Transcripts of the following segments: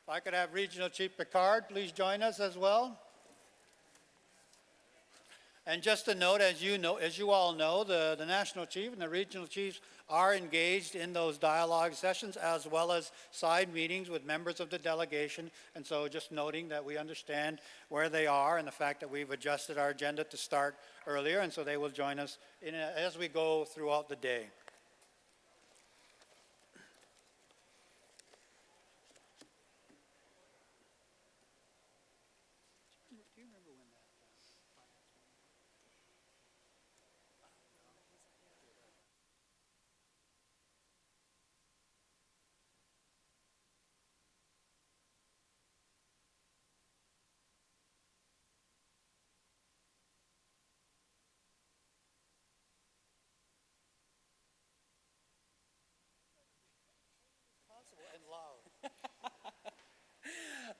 If I could have Regional Chief Picard please join us as well. And just a note, as you all know, the National Chief and the Regional Chiefs are engaged in those dialogue sessions as well as side meetings with members of the delegation. And so just noting that we understand where they are and the fact that we've adjusted our agenda to start earlier. And so they will join us as we go throughout the day.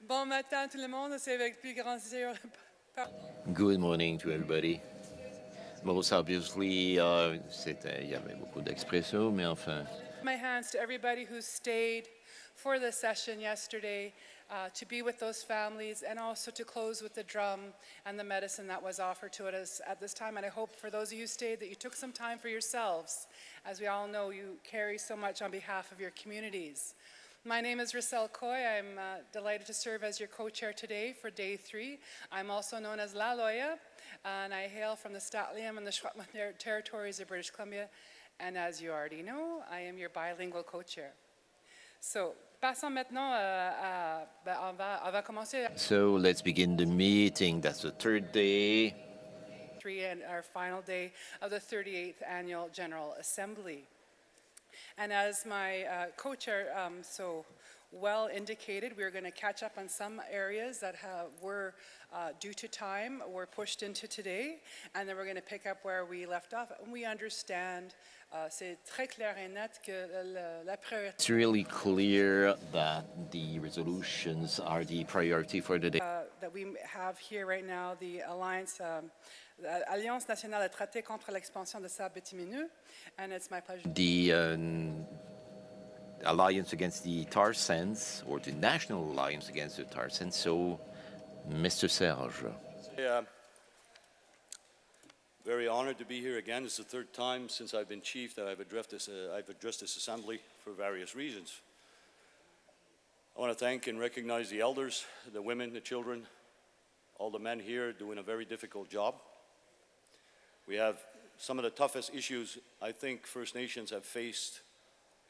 Bon matin tout le monde, c'est avec plus grand plaisir. Good morning to everybody. Most obviously, il y avait beaucoup d'expresso, mais enfin. My hands to everybody who stayed for the session yesterday, to be with those families, and also to close with the drum and the medicine that was offered to us at this time. And I hope for those of you who stayed that you took some time for yourselves. As we all know, you carry so much on behalf of your communities. My name is Rissel Coy. I'm delighted to serve as your co-chair today for Day 3. I'm also known as La Loya, and I hail from the Statliam and the Secwepemc territories of British Columbia. And as you already know, I am your bilingual co-chair. So, passons maintenant on va commencer. So let's begin the meeting. That's the third day. And our final day of the 38th Annual General Assembly. And as my co-chair so well indicated, we're going to catch up on some areas that were, due to time, were pushed into today. And then we're going to pick up where we left off. And we understand, c'est très clair et net que la priorité. It's really clear that the resolutions are the priority for the day. That we have here right now, the Alliance nationale à traiter contre l'expansion de sable bitumineux, and it's my pleasure. The Alliance Against the Tar Sands, or the National Alliance Against the Tar Sands. So, Mr. Serge. Yeah, very honored to be here again. It's the third time since I've been chief that I've addressed this assembly for various reasons. I want to thank and recognize the elders, the women, the children, all the men here doing a very difficult job. We have some of the toughest issues I think First Nations have faced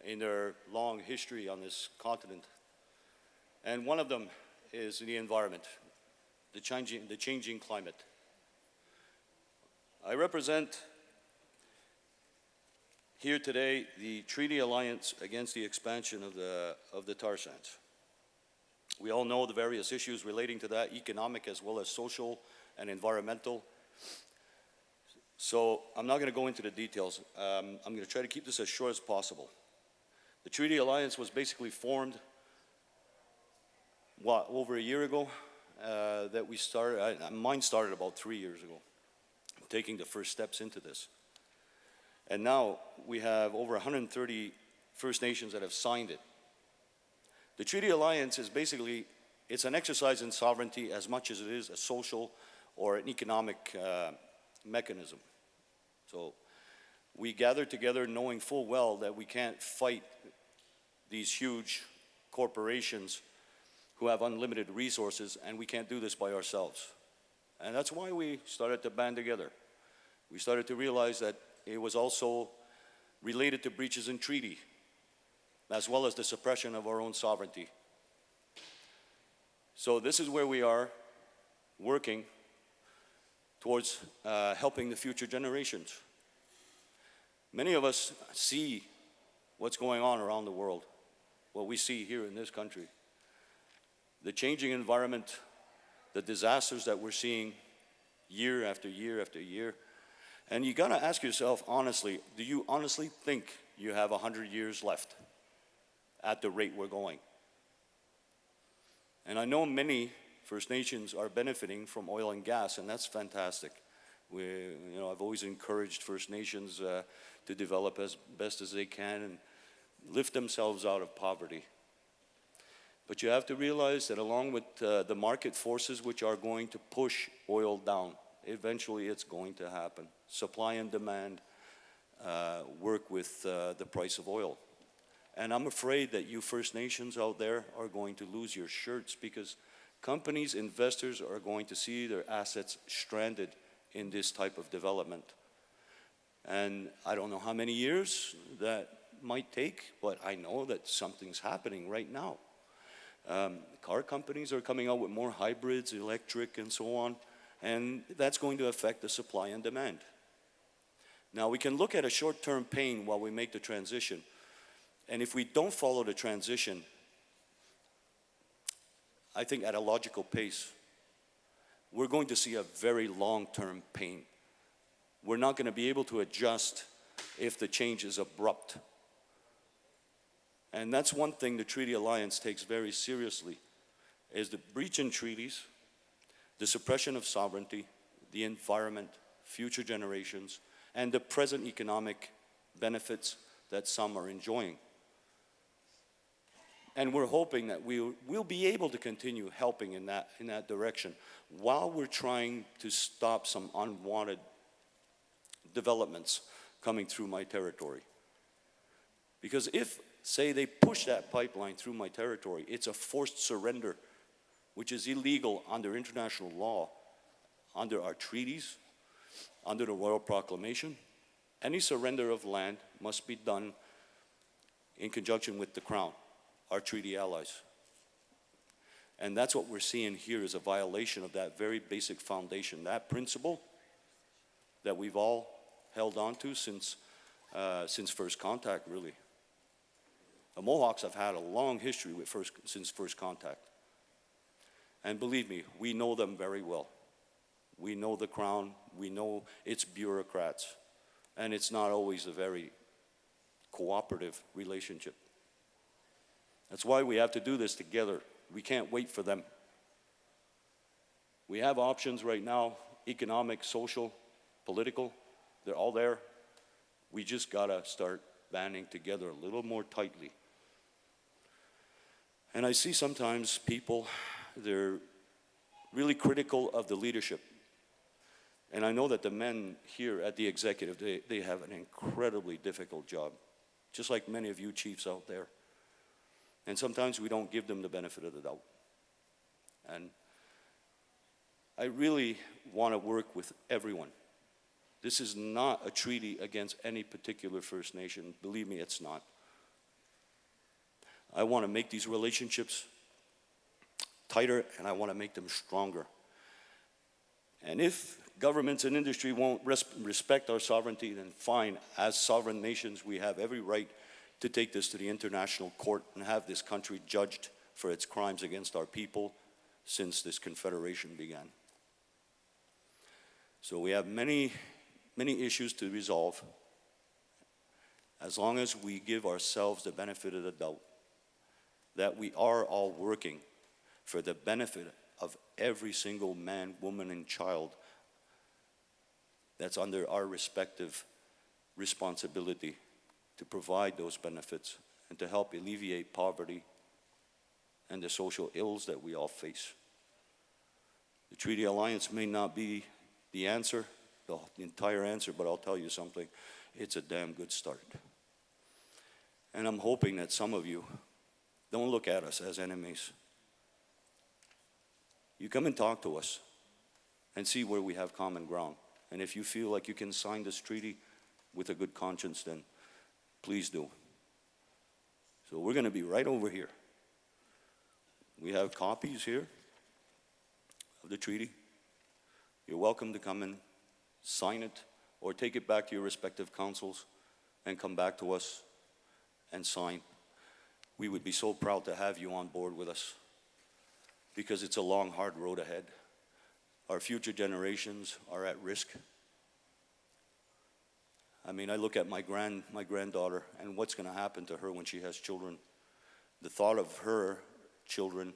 in their long history on this continent. And one of them is the environment, the changing climate. I represent here today the Treaty Alliance Against the Expansion of the tar sands. We all know the various issues relating to that, economic as well as social and environmental. So I'm not going to go into the details. I'm going to try to keep this as short as possible. The Treaty Alliance was basically formed, over a year ago that we started. Mine started about 3 years ago, taking the first steps into this. And now we have over 130 First Nations that have signed it. The Treaty Alliance is basically, it's an exercise in sovereignty as much as it is a social or an economic mechanism. So we gather together knowing full well that we can't fight these huge corporations who have unlimited resources, and we can't do this by ourselves. And that's why we started to band together. We started to realize that it was also related to breaches in treaty, as well as the suppression of our own sovereignty. So this is where we are working towards helping the future generations. Many of us see what's going on around the world, what we see here in this country. The changing environment, the disasters that we're seeing year after year after year. And you gotta ask yourself honestly, do you honestly think you have 100 years left at the rate we're going? And I know many First Nations are benefiting from oil and gas, and that's fantastic. I've always encouraged First Nations to develop as best as they can and lift themselves out of poverty. But you have to realize that along with the market forces which are going to push oil down, eventually it's going to happen. Supply and demand work with the price of oil. And I'm afraid that you First Nations out there are going to lose your shirts because companies, investors are going to see their assets stranded in this type of development. And I don't know how many years that might take, but I know that something's happening right now. Car companies are coming out with more hybrids, electric, and so on, and that's going to affect the supply and demand. Now, we can look at a short-term pain while we make the transition, and if we don't follow the transition, I think at a logical pace, we're going to see a very long-term pain. We're not going to be able to adjust if the change is abrupt. And that's one thing the Treaty Alliance takes very seriously, is the breach in treaties, the suppression of sovereignty, the environment, future generations, and the present economic benefits that some are enjoying. And we're hoping that we'll be able to continue helping in that direction while we're trying to stop some unwanted developments coming through my territory. Because if, say, they push that pipeline through my territory, it's a forced surrender, which is illegal under international law, under our treaties, under the Royal Proclamation. Any surrender of land must be done in conjunction with the Crown, our treaty allies. And that's what we're seeing here is a violation of that very basic foundation, that principle that we've all held on to since first contact, really. The Mohawks have had a long history since first contact. And believe me, we know them very well. We know the Crown, we know its bureaucrats, and it's not always a very cooperative relationship. That's why we have to do this together. We can't wait for them. We have options right now, economic, social, political, they're all there. We just gotta start banding together a little more tightly. And I see sometimes people, they're really critical of the leadership. And I know that the men here at the executive, they have an incredibly difficult job, just like many of you chiefs out there. And sometimes we don't give them the benefit of the doubt. And I really want to work with everyone. This is not a treaty against any particular First Nation. Believe me, it's not. I want to make these relationships tighter, and I want to make them stronger. And if governments and industry won't respect our sovereignty, then fine. As sovereign nations, we have every right to take this to the international court and have this country judged for its crimes against our people since this confederation began. So we have many issues to resolve as long as we give ourselves the benefit of the doubt that we are all working for the benefit of every single man, woman, and child that's under our respective responsibility to provide those benefits and to help alleviate poverty and the social ills that we all face. The Treaty Alliance may not be the answer, the entire answer, but I'll tell you something, it's a damn good start. And I'm hoping that some of you don't look at us as enemies. You come and talk to us and see where we have common ground. And if you feel like you can sign this treaty with a good conscience, then please do. So we're going to be right over here. We have copies here of the treaty. You're welcome to come and sign it or take it back to your respective councils and come back to us and sign. We would be so proud to have you on board with us because it's a long, hard road ahead. Our future generations are at risk. I mean, I look at my granddaughter and what's going to happen to her when she has children. The thought of her children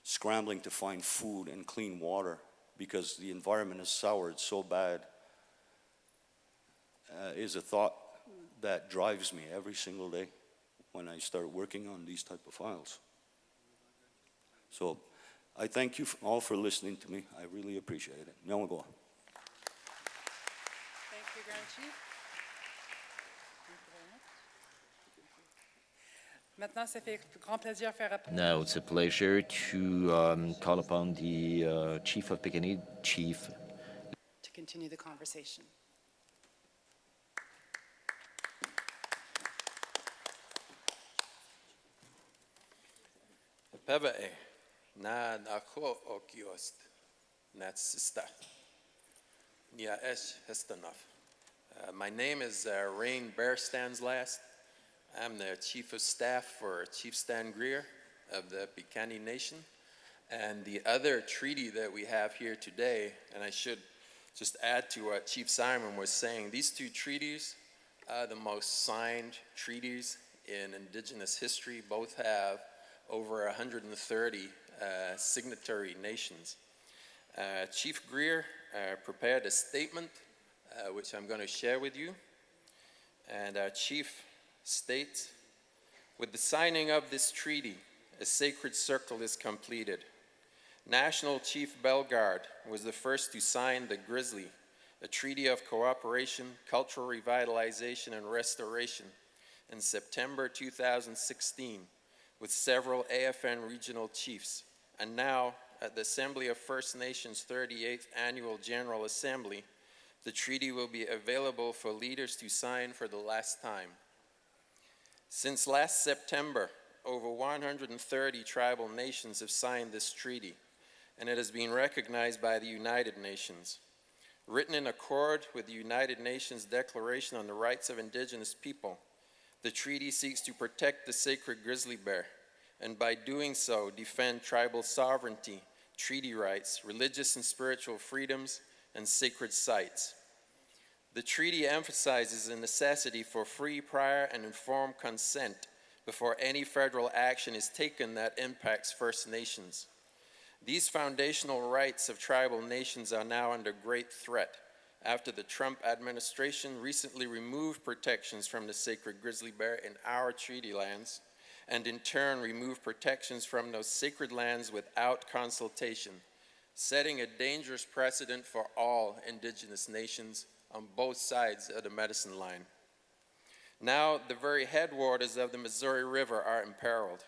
scrambling to find food and clean water because the environment is soured so bad is a thought that drives me every single day when I start working on these type of files. So I thank you all for listening to me. I really appreciate it. Nyong'o. Thank you, Grand Chief. Thank you very much. Maintenant, ça fait grand plaisir faire appel. Now it's a pleasure to call upon the Chief of Picanade, Chief. To continue the conversation. Pevae, na nako okiost, nat sista. Nia esh hestanov. My name is Rain Bear Stands Last. I'm the Chief of Staff for Chief Stan Greer of the Piikani Nation. And the other treaty that we have here today, and I should just add to what Chief Simon was saying, these two treaties are the most signed treaties in Indigenous history. Both have over 130 signatory nations. Chief Greer prepared a statement which I'm going to share with you. And our chief states, with the signing of this treaty, a sacred circle is completed. National Chief Bellegarde was the first to sign the Grizzly, a treaty of cooperation, cultural revitalization, and restoration in September 2016 with several AFN regional chiefs. And now, at the Assembly of First Nations 38th Annual General Assembly, the treaty will be available for leaders to sign for the last time. Since last September, over 130 tribal nations have signed this treaty, and it has been recognized by the United Nations. Written in accord with the United Nations Declaration on the Rights of Indigenous People, the treaty seeks to protect the sacred grizzly bear, and by doing so, defend tribal sovereignty, treaty rights, religious and spiritual freedoms, and sacred sites. The treaty emphasizes the necessity for free, prior, and informed consent before any federal action is taken that impacts First Nations. These foundational rights of tribal nations are now under great threat after the Trump administration recently removed protections from the sacred grizzly bear in our treaty lands, and in turn removed protections from those sacred lands without consultation, setting a dangerous precedent for all Indigenous nations on both sides of the medicine line. Now, the very headwaters of the Missouri River are imperiled.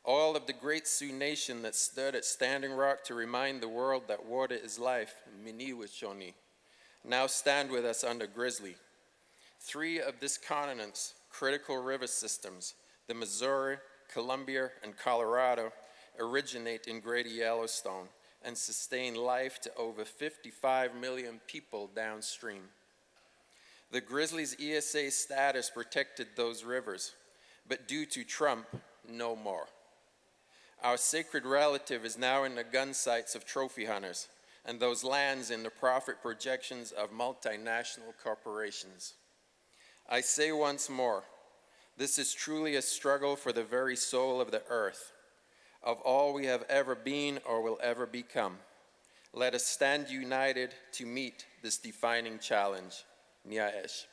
All of the great Sioux Nation that stood at Standing Rock to remind the world that water is life, Miniwishoni, now stand with us under Grizzly. Three of this continent's critical river systems, the Missouri, Columbia, and Colorado, originate in Greater Yellowstone and sustain life to over 55 million people downstream. The Grizzlies' ESA status protected those rivers, but due to Trump, no more. Our sacred relative is now in the gun sights of trophy hunters, and those lands in the profit projections of multinational corporations. I say once more, this is truly a struggle for the very soul of the earth, of all we have ever been or will ever become. Let us stand united to meet this defining challenge. Niaesh.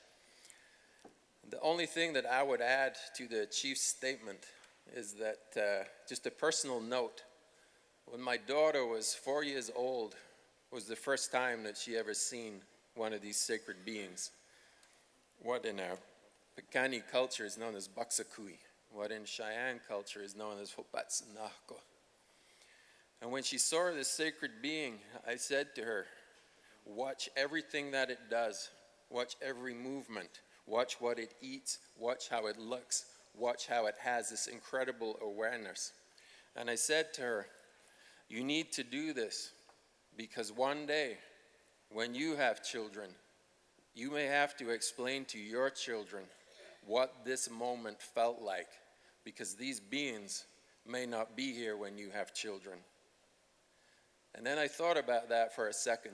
The only thing that I would add to the chief's statement is that just a personal note. When my daughter was 4 years old, was the first time that she ever seen one of these sacred beings. What in our Piikani culture is known as Baksakui, what in Cheyenne culture is known as Hopatsanako. And when she saw this sacred being, I said to her, watch everything that it does, watch every movement, watch what it eats, watch how it looks, watch how it has this incredible awareness. And I said to her, you need to do this because one day when you have children, you may have to explain to your children what this moment felt like, because these beings may not be here when you have children. And then I thought about that for a second,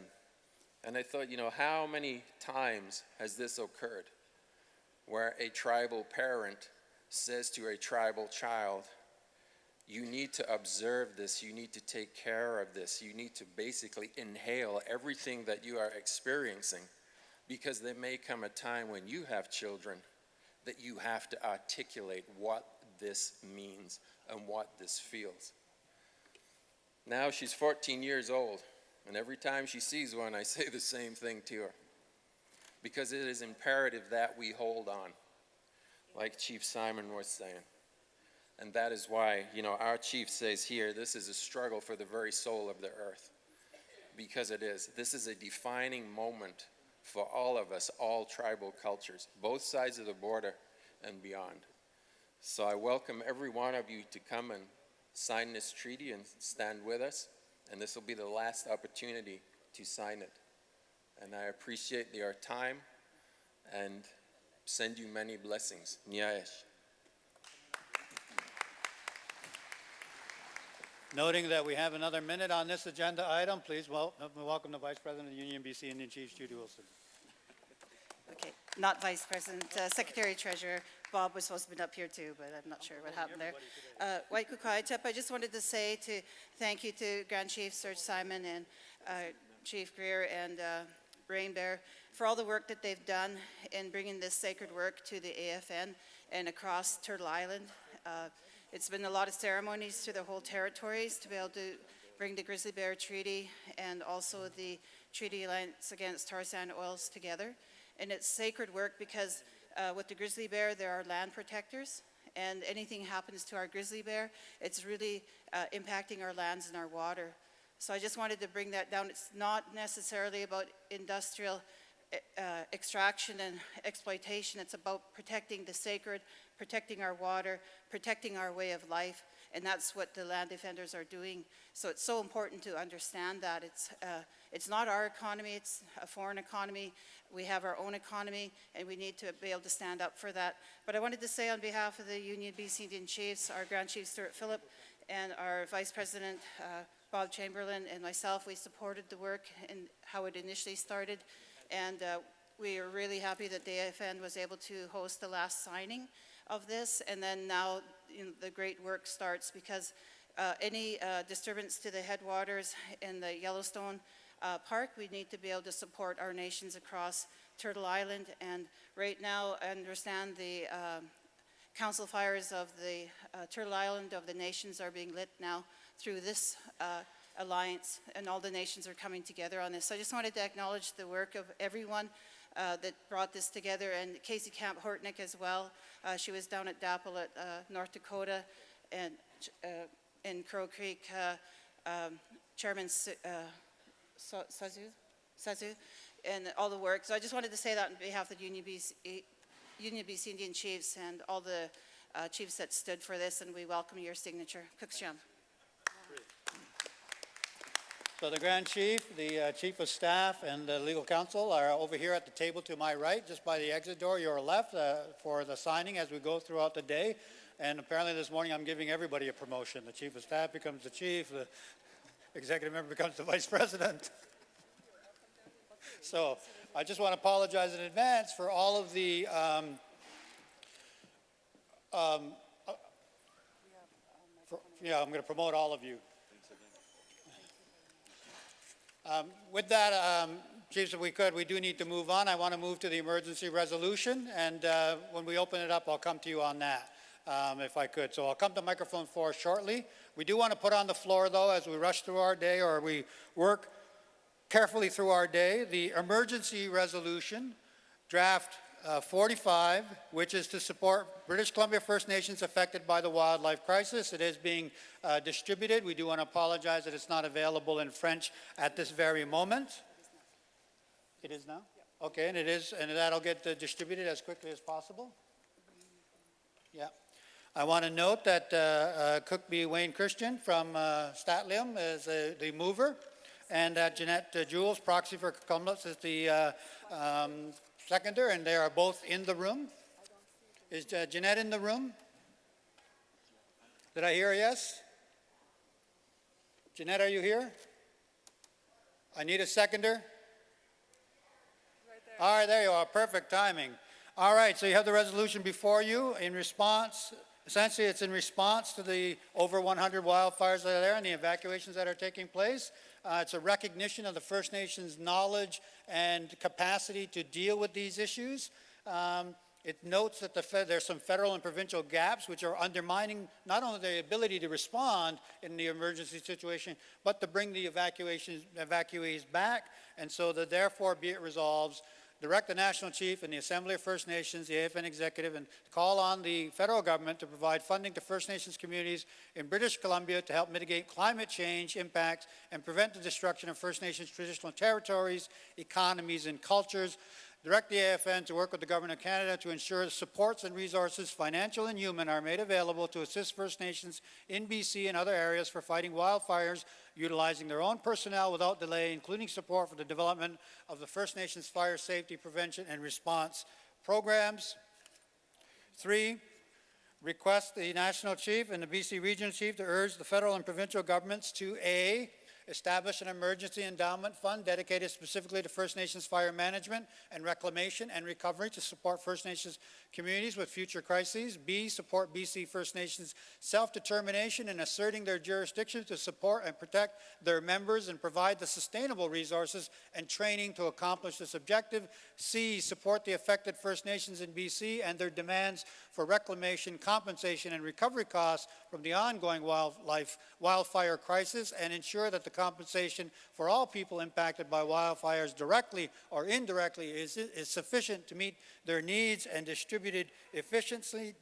and I thought, how many times has this occurred where a tribal parent says to a tribal child, you need to observe this, you need to take care of this, you need to basically inhale everything that you are experiencing, because there may come a time when you have children that you have to articulate what this means and what this feels. Now she's 14 years old, and every time she sees one, I say the same thing to her. Because it is imperative that we hold on, like Chief Simon was saying. And that is why, our chief says here, this is a struggle for the very soul of the earth. Because it is. This is a defining moment for all of us, all tribal cultures, both sides of the border and beyond. So I welcome every one of you to come and sign this treaty and stand with us. And this will be the last opportunity to sign it. And I appreciate your time and send you many blessings. Nyaesh. Noting that we have another minute on this agenda item, please welcome the Vice President of the Union BC Indian Chiefs, Judy Wilson. Okay, not Vice President, Secretary Treasurer. Bob was supposed to be up here too, but I'm not sure what happened there. Waikukaitep, I just wanted to say thank you to Grand Chief Serge Simon and Chief Greer and Rain Bear for all the work that they've done in bringing this sacred work to the AFN and across Turtle Island. It's been a lot of ceremonies through the whole territories to be able to bring the Grizzly Bear Treaty and also the Treaty Alliance Against Tar Sand Oils together. And it's sacred work because with the grizzly bear, there are land protectors, and anything happens to our grizzly bear, it's really impacting our lands and our water. So I just wanted to bring that down. It's not necessarily about industrial extraction and exploitation. It's about protecting the sacred, protecting our water, protecting our way of life, and that's what the land defenders are doing. So it's so important to understand that it's not our economy, it's a foreign economy. We have our own economy, and we need to be able to stand up for that. But I wanted to say on behalf of the Union BC Indian Chiefs, our Grand Chief Stuart Phillip, and our Vice President Bob Chamberlain, and myself, we supported the work and how it initially started. And we are really happy that the AFN was able to host the last signing of this. And then now the great work starts, because any disturbance to the headwaters in the Yellowstone Park, we need to be able to support our nations across Turtle Island. And right now, I understand the council fires of the Turtle Island of the nations are being lit now through this alliance, and all the nations are coming together on this. So I just wanted to acknowledge the work of everyone that brought this together, and Casey Camp Hortnick as well. She was down at DAPL at North Dakota, and in Crow Creek, Chairman Sazu, and all the work. So I just wanted to say that on behalf of the Union BC Indian Chiefs and all the chiefs that stood for this, and we welcome your signature. Kukshiam. So the Grand Chief, the Chief of Staff, and the Legal Counsel are over here at the table to my right, just by the exit door, your left, for the signing as we go throughout the day. And apparently this morning I'm giving everybody a promotion. The Chief of Staff becomes the Chief, the Executive Member becomes the Vice President. So I just want to apologize in advance for all of the I'm going to promote all of you. With that, Chiefs, if we could, we do need to move on. I want to move to the emergency resolution, and when we open it up, I'll come to you on that, if I could. So I'll come to microphone 4 shortly. We do want to put on the floor, though, as we rush through our day, or we work carefully through our day, the emergency resolution, draft 45, which is to support British Columbia First Nations affected by the wildlife crisis. It is being distributed. We do want to apologize that it's not available in French at this very moment. It is now? Okay, and it is, and that'll get distributed as quickly as possible. Yeah. I want to note that Cookby Wayne Christian from Statlium is the mover, and that Jeanette Jules, proxy for Cumulus, is the seconder, and they are both in the room. Is Jeanette in the room? Did I hear a yes? Jeanette, are you here? I need a seconder. Right there. All right, there you are. Perfect timing. All right, so you have the resolution before you in response. Essentially, it's in response to the over 100 wildfires that are there and the evacuations that are taking place. It's a recognition of the First Nations' knowledge and capacity to deal with these issues. It notes that there's some federal and provincial gaps which are undermining not only the ability to respond in the emergency situation, but to bring the evacuees back. And so that therefore be it resolves, direct the National Chief and the Assembly of First Nations, the AFN Executive, and call on the federal government to provide funding to First Nations communities in British Columbia to help mitigate climate change impacts and prevent the destruction of First Nations traditional territories, economies, and cultures. Direct the AFN to work with the Government of Canada to ensure supports and resources, financial and human, are made available to assist First Nations in BC and other areas for fighting wildfires, utilizing their own personnel without delay, including support for the development of the First Nations fire safety prevention and response programs. 3, request the National Chief and the BC Regional Chief to urge the federal and provincial governments to A, establish an emergency endowment fund dedicated specifically to First Nations fire management and reclamation and recovery to support First Nations communities with future crises. B, support BC First Nations self-determination in asserting their jurisdiction to support and protect their members and provide the sustainable resources and training to accomplish this objective. C, support the affected First Nations in BC and their demands for reclamation, compensation, and recovery costs from the ongoing wildfire crisis, and ensure that the compensation for all people impacted by wildfires directly or indirectly is sufficient to meet their needs and distributed efficiently.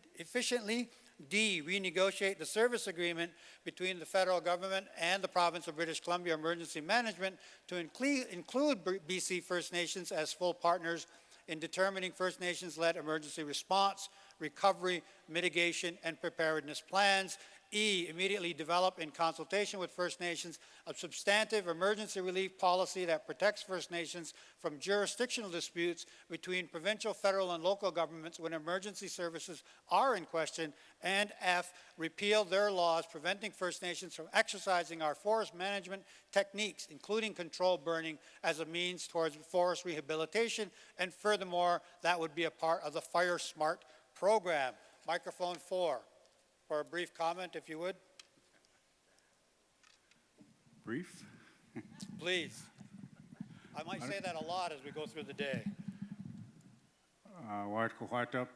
D, renegotiate the service agreement between the federal government and the province of British Columbia Emergency Management to include BC First Nations as full partners in determining First Nations-led emergency response, recovery, mitigation, and preparedness plans. E, immediately develop in consultation with First Nations a substantive emergency relief policy that protects First Nations from jurisdictional disputes between provincial, federal, and local governments when emergency services are in question. And F, repeal their laws preventing First Nations from exercising our forest management techniques, including controlled burning, as a means towards forest rehabilitation. And furthermore, that would be a part of the Fire Smart program. Microphone 4. For a brief comment, if you would. Brief? Please. I might say that a lot as we go through the day. White Cohitep,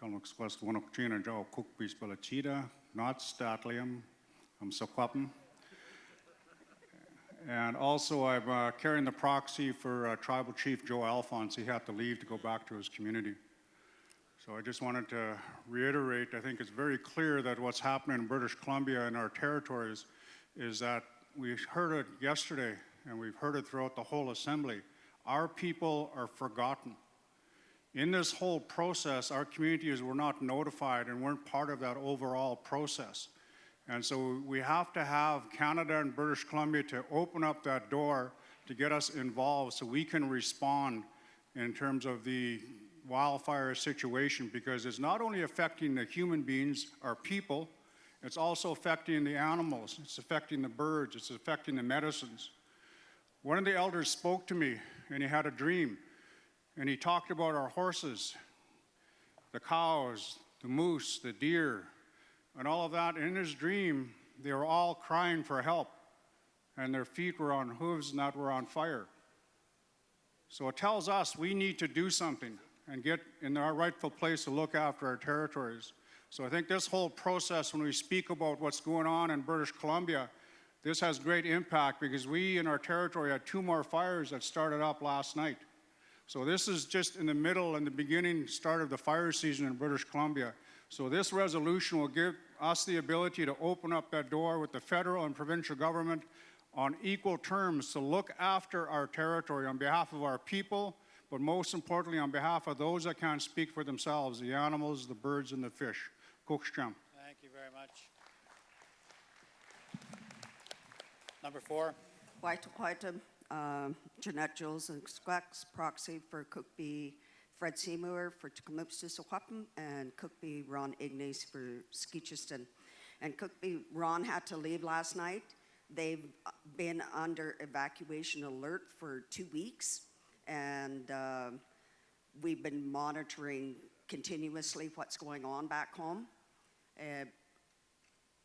Kalmux West Winokchina, Joe Cook Beast Bellachita, not Statlium, Soquapum. And also, I'm carrying the proxy for Tribal Chief Joe Alphonse. He had to leave to go back to his community. So I just wanted to reiterate, I think it's very clear that what's happening in British Columbia and our territories is that we heard it yesterday and we've heard it throughout the whole assembly. Our people are forgotten. In this whole process, our communities were not notified and weren't part of that overall process. And so we have to have Canada and British Columbia to open up that door to get us involved so we can respond in terms of the wildfire situation, because it's not only affecting the human beings, our people, it's also affecting the animals, it's affecting the birds, it's affecting the medicines. One of the elders spoke to me and he had a dream and he talked about our horses, the cows, the moose, the deer, and all of that. In his dream, they were all crying for help and their feet were on hooves and that were on fire. So it tells us we need to do something and get in our rightful place to look after our territories. So I think this whole process, when we speak about what's going on in British Columbia, this has great impact because we in our territory had 2 more fires that started up last night. So this is just in the middle and the beginning start of the fire season in British Columbia. So this resolution will give us the ability to open up that door with the federal and provincial government on equal terms to look after our territory on behalf of our people, but most importantly, on behalf of those that can't speak for themselves, the animals, the birds, and the fish. Kokshcham. Thank you very much. Number 4. White Cohitep, Jeanette Jules and Squax, proxy for Cookbee Fred Seymour for Tecumseh Soquapum, and Cookbee Ron Ignace for Skeetcheston. And Cookbee Ron had to leave last night. They've been under evacuation alert for 2 weeks. And we've been monitoring continuously what's going on back home.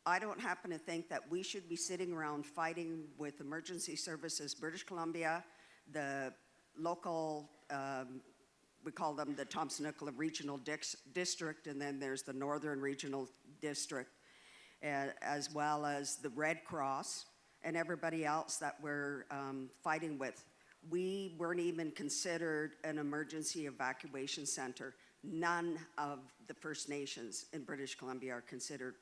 I don't happen to think that we should be sitting around fighting with emergency services, British Columbia, the local we call them the Thompson-Nicola Regional District, and then there's the Northern Regional District, as well as the Red Cross and everybody else that we're fighting with. We weren't even considered an emergency evacuation center. None of the First Nations in British Columbia are considered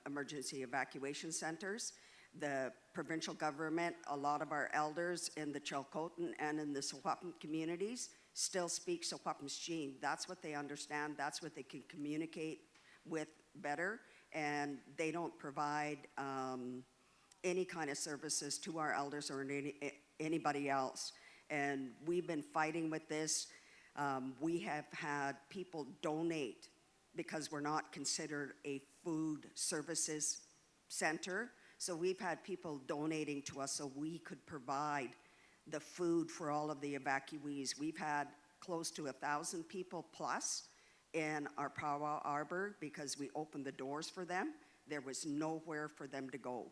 emergency evacuation centers. The provincial government, a lot of our elders in the Chilcotin and in the Secwepemc communities still speak Secwepemc. That's what they understand. That's what they can communicate with better. And they don't provide any kind of services to our elders or anybody else. And we've been fighting with this. We have had people donate because we're not considered a food services center. So we've had people donating to us so we could provide the food for all of the evacuees. We've had close to 1,000 people plus in our Powwow Arbor because we opened the doors for them. There was nowhere for them to go.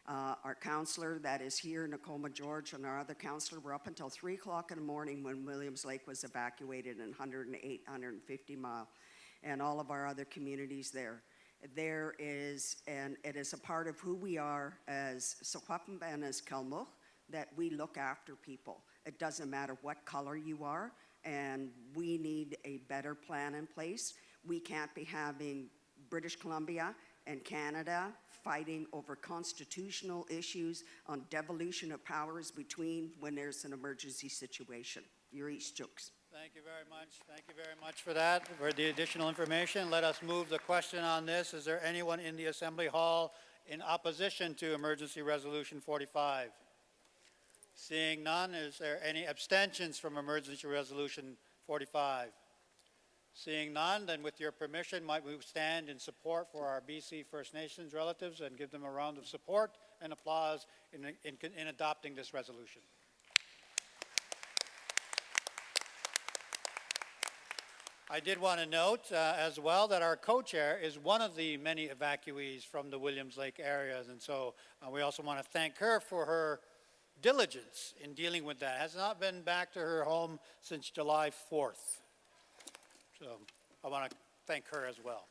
Our counselor that is here, Nicoma George, and our other counselor were up until 3 o'clock in the morning when Williams Lake was evacuated in 108, 150 Mile, and all of our other communities there. There is, and it is a part of who we are as Secwepemc and as Kalmuck, that we look after people. It doesn't matter what color you are, and we need a better plan in place. We can't be having British Columbia and Canada fighting over constitutional issues on devolution of powers between when there's an emergency situation. Your East Jokes. Thank you very much. Thank you very much for that, for the additional information. Let us move the question on this. Is there anyone in the Assembly Hall in opposition to Emergency Resolution 45? Seeing none, is there any abstentions from Emergency Resolution 45? Seeing none, then with your permission, might we stand in support for our BC First Nations relatives and give them a round of support and applause in adopting this resolution. I did want to note as well that our co-chair is one of the many evacuees from the Williams Lake areas, and so we also want to thank her for her diligence in dealing with that. Has not been back to her home since July 4th. So I want to thank her as well.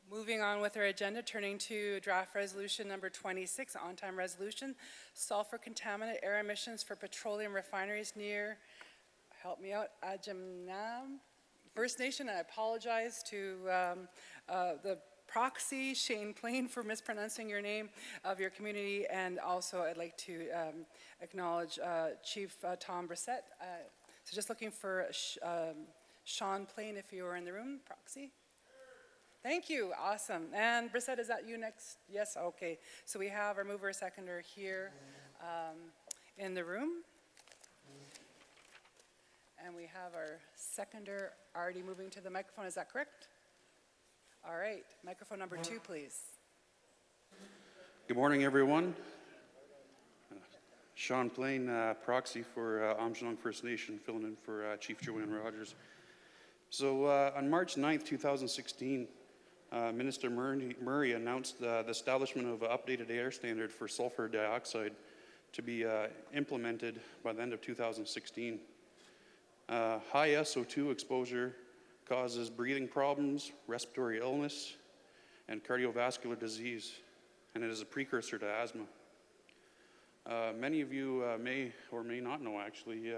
Moving on with our agenda, turning to draft resolution number 26, on-time resolution, sulfur contaminant air emissions for petroleum refineries near, help me out, Ajamnam First Nation. I apologize to the proxy, Shane Plain, for mispronouncing your name of your community, and also I'd like to acknowledge Chief Tom Brissett. So just looking for Sean Plain, if you are in the room, proxy. Thank you, awesome. And Brissett, is that you next? Yes, okay. So we have our mover, seconder here in the room. And we have our seconder already moving to the microphone, is that correct? All right, microphone number 2, please. Good morning, everyone. Sean Plain, proxy for Aamjiwnaang First Nation, filling in for Chief Joanne Rogers. So on March 9th, 2016, Minister Murray announced the establishment of an updated air standard for sulfur dioxide to be implemented by the end of 2016. High SO2 exposure causes breathing problems, respiratory illness, and cardiovascular disease, and it is a precursor to asthma. Many of you may or may not know, actually,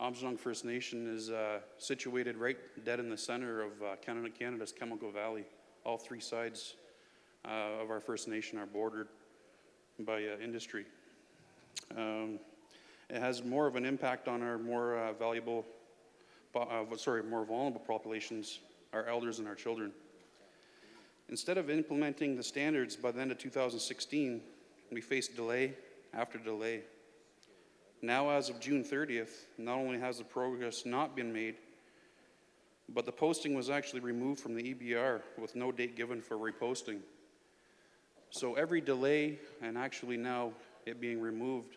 Aamjiwnaang First Nation is situated right dead in the center of Canada's Chemical Valley. All 3 sides of our First Nation are bordered by industry. It has more of an impact on our more more vulnerable populations, our elders and our children. Instead of implementing the standards by the end of 2016, we faced delay after delay. Now, as of June 30th, not only has the progress not been made, but the posting was actually removed from the EBR with no date given for reposting. So every delay, and actually now it being removed,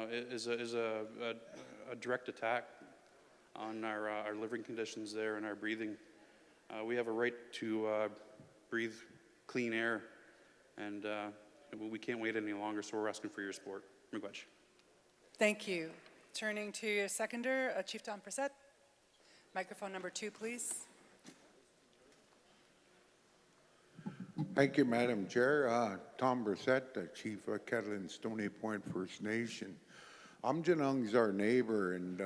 is a direct attack on our living conditions there and our breathing. We have a right to breathe clean air, and we can't wait any longer, so we're asking for your support. Miigwech. Thank you. Turning to your seconder, Chief Tom Brissett. Microphone number 2, please. Thank you, Madam Chair. Tom Brissett, the Chief of Kettle and Stony Point First Nation. Aamjiwnaang's our neighbor, and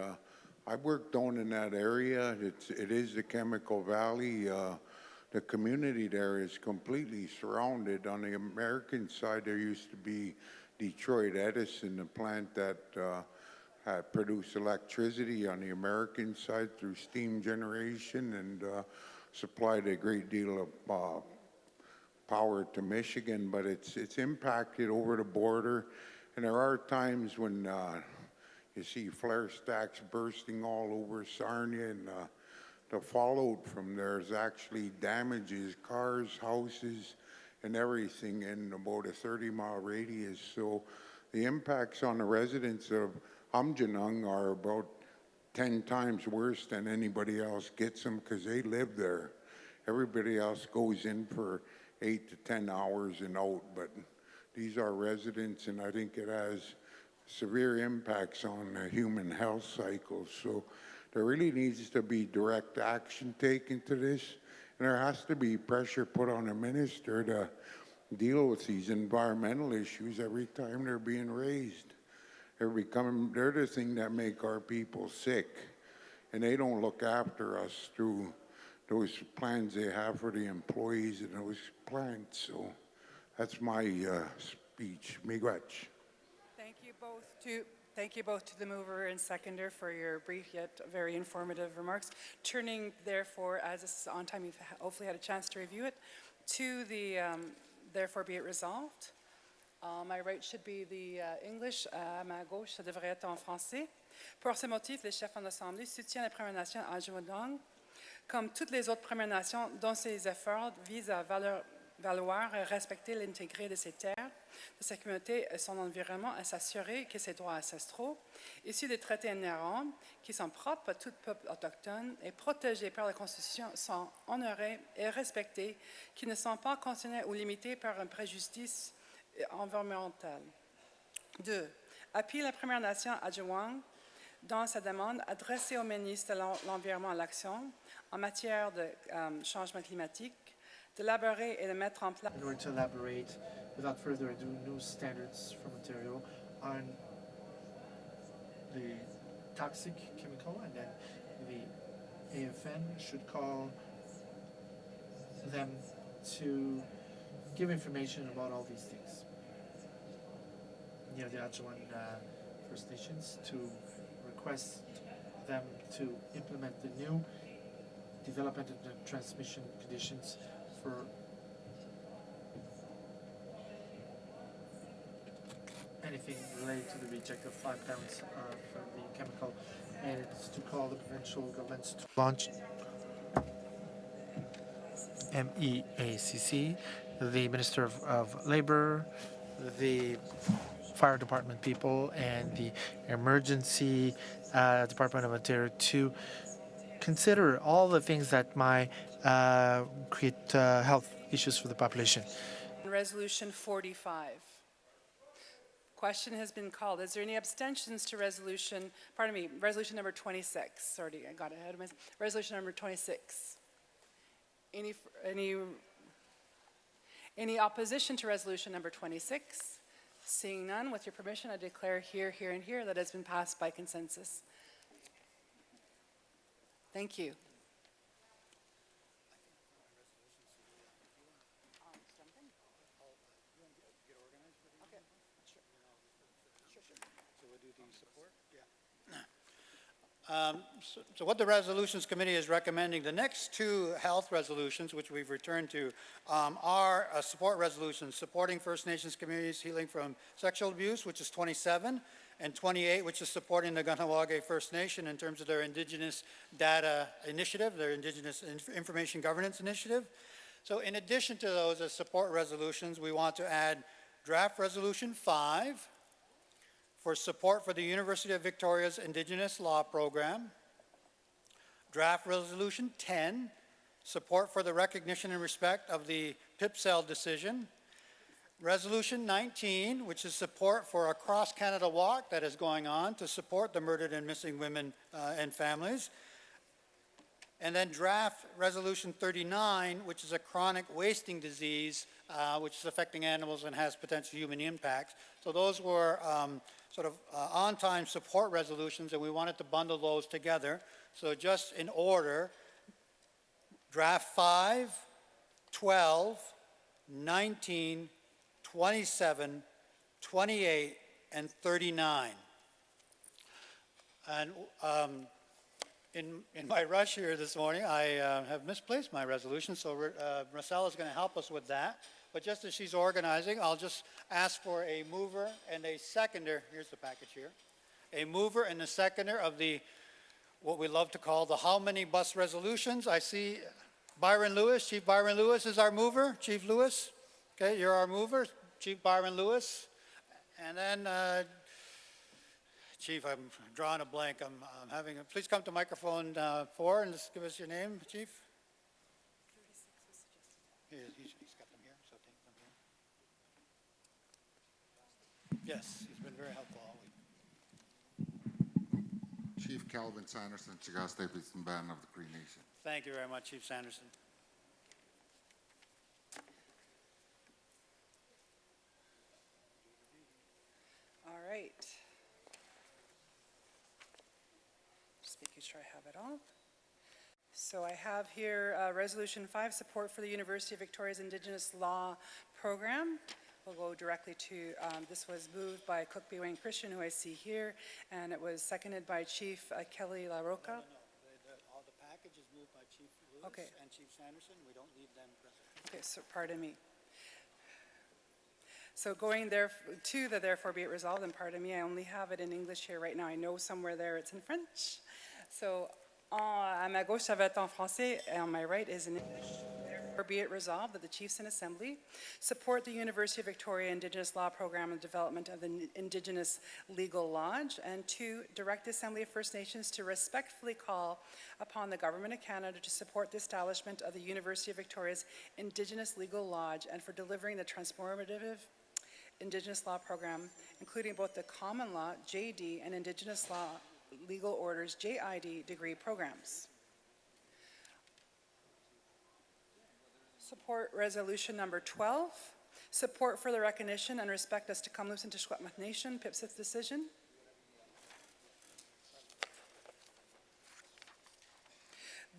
I've worked down in that area. It is the Chemical Valley. The community there is completely surrounded. On the American side, there used to be Detroit Edison, the plant that had produced electricity on the American side through steam generation and supplied a great deal of power to Michigan, but it's impacted over the border, and there are times when you see flare stacks bursting all over Sarnia, and the fallout from there is actually damages cars, houses, and everything in about a 30-mile radius. So the impacts on the residents of Aamjiwnaang are about 10 times worse than anybody else gets them because they live there. Everybody else goes in for 8 to 10 hours and out, but these are residents, and I think it has severe impacts on the human health cycle. So there really needs to be direct action taken to this, and there has to be pressure put on the minister to deal with these environmental issues every time they're being raised. They're the thing that make our people sick, and they don't look after us through those plans they have for the employees in those plants. So that's my speech. Miigwech. Thank you both to the mover and seconder for your brief yet very informative remarks. Turning, therefore, as this is on time, you've hopefully had a chance to review it, to the therefore be it resolved. My right should be the English. À ma gauche, ça devrait être en français. Pour ce motif, les chefs en assemblée soutiennent les Premières Nations à Aamjiwnaang, comme toutes les autres Premières Nations dont ces efforts visent à valoir et respecter l'intégrité de ces terres, de sa communauté et son environnement, et s'assurer que ses droits ancestraux, issus des traités inhérents, qui sont propres à tout peuple autochtone et protégés par la Constitution, sont honorés et respectés, qui ne sont pas conditionnés ou limités par un préjudice environnemental. 2. Appuie la Première Nation Aamjiwnaang dans sa demande adressée au ministre de l'Environnement et de l'Action en matière de changement climatique, d'élaborer et de mettre en place. In order to elaborate, without further ado, new standards from Ontario on the toxic chemical, and then the AFN should call them to give information about all these things. You know, the Aamjiwnaang First Nations to request them to implement the new development and transmission conditions for anything related to the reject of 5 pounds of the chemical, and it's to call the provincial governments to launch MEACC, the Minister of Labor, the Fire Department people, and the Emergency Department of Ontario to consider all the things that might create health issues for the population. Resolution 45. Question has been called. Is there any abstentions to resolution number 26? Sorry, I got ahead of myself. Resolution number 26. Any opposition to resolution number 26? Seeing none, with your permission, I declare here, here, and here that has been passed by consensus. Thank you. So what the Resolutions Committee is recommending, the next 2 health resolutions, which we've returned to, are support resolutions supporting First Nations communities healing from sexual abuse, which is 27, and 28, which is supporting the Kahnawake First Nation in terms of their Indigenous Data Initiative, their Indigenous Information Governance Initiative. So in addition to those as support resolutions, we want to add draft resolution 5, for support for the University of Victoria's Indigenous Law Program. Draft Resolution 10, support for the recognition and respect of the PIPSEL decision. Resolution 19, which is support for a cross-Canada walk that is going on to support the murdered and missing women and families. And then draft Resolution 39, which is a chronic wasting disease, which is affecting animals and has potential human impacts. So those were sort of on-time support resolutions, and we wanted to bundle those together. So just in order, draft 5, 12, 19, 27, 28, and 39. And in my rush here this morning, I have misplaced my resolution, so Marcella is going to help us with that. But just as she's organizing, I'll just ask for a mover and a seconder. Here's the package here. A mover and a seconder of the, what we love to call the how many bus resolutions. I see Byron Lewis. Chief Byron Lewis is our mover. Chief Lewis, okay, you're our mover. Chief Byron Lewis. And then, Chief, I'm drawing a blank. I'm having a, please come to microphone 4 and just give us your name, Chief. 36 he's got them here, so take them here. Yes, he's been very helpful all week. Chief Calvin Sanderson, Chicago State Police and Band of the Cree Nation. Thank you very much, Chief Sanderson. All right. Just making sure I have it all. So I have here Resolution 5, support for the University of Victoria's Indigenous Law Program. We'll go directly to, this was moved by Cookbee Wayne Christian, who I see here, and it was seconded by Chief Kelly LaRocca. All the package is moved by Chief Lewis Okay. and Chief Sanderson. We don't leave them present. Okay, so pardon me. So going there to the therefore be it resolved, and pardon me, I only have it in English here right now. I know somewhere there it's in French. So à ma gauche, ça va être en français, and on my right is in English. Therefore be it resolved that the Chiefs and Assembly support the University of Victoria Indigenous Law Program and development of the Indigenous Legal Lodge, and 2, direct the Assembly of First Nations to respectfully call upon the Government of Canada to support the establishment of the University of Victoria's Indigenous Legal Lodge and for delivering the transformative Indigenous Law Program, including both the Common Law, JD, and Indigenous Law Legal Orders, JID, degree programs. Support Resolution Number 12, support for the recognition and respect as to Kamloops and Tishwetmut Nation, PIPSIF decision.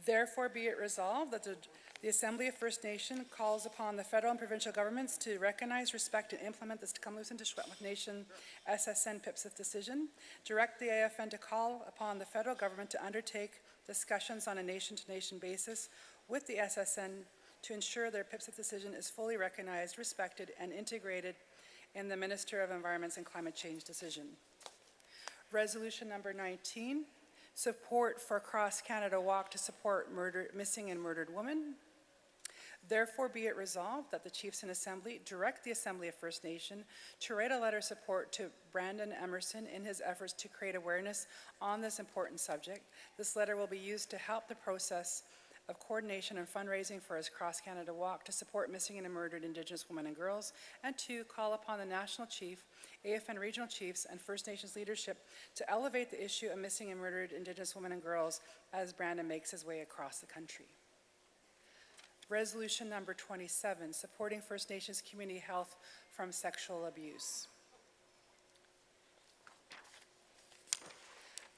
Therefore be it resolved that the Assembly of First Nation calls upon the federal and provincial governments to recognize, respect, and implement the Kamloops and Tishwetmut Nation SSN PIPSIF decision. Direct the AFN to call upon the federal government to undertake discussions on a nation-to-nation basis with the SSN to ensure their PIPSIF decision is fully recognized, respected, and integrated in the Minister of Environment and Climate Change decision. Resolution number 19, support for cross-Canada walk to support missing and murdered women. Therefore be it resolved that the Chiefs and Assembly direct the Assembly of First Nation to write a letter of support to Brandon Emerson in his efforts to create awareness on this important subject. This letter will be used to help the process of coordination and fundraising for his cross-Canada walk to support missing and murdered Indigenous women and girls, and 2, call upon the National Chief, AFN Regional Chiefs, and First Nations leadership to elevate the issue of missing and murdered Indigenous women and girls as Brandon makes his way across the country. Resolution number 27, supporting First Nations community health from sexual abuse.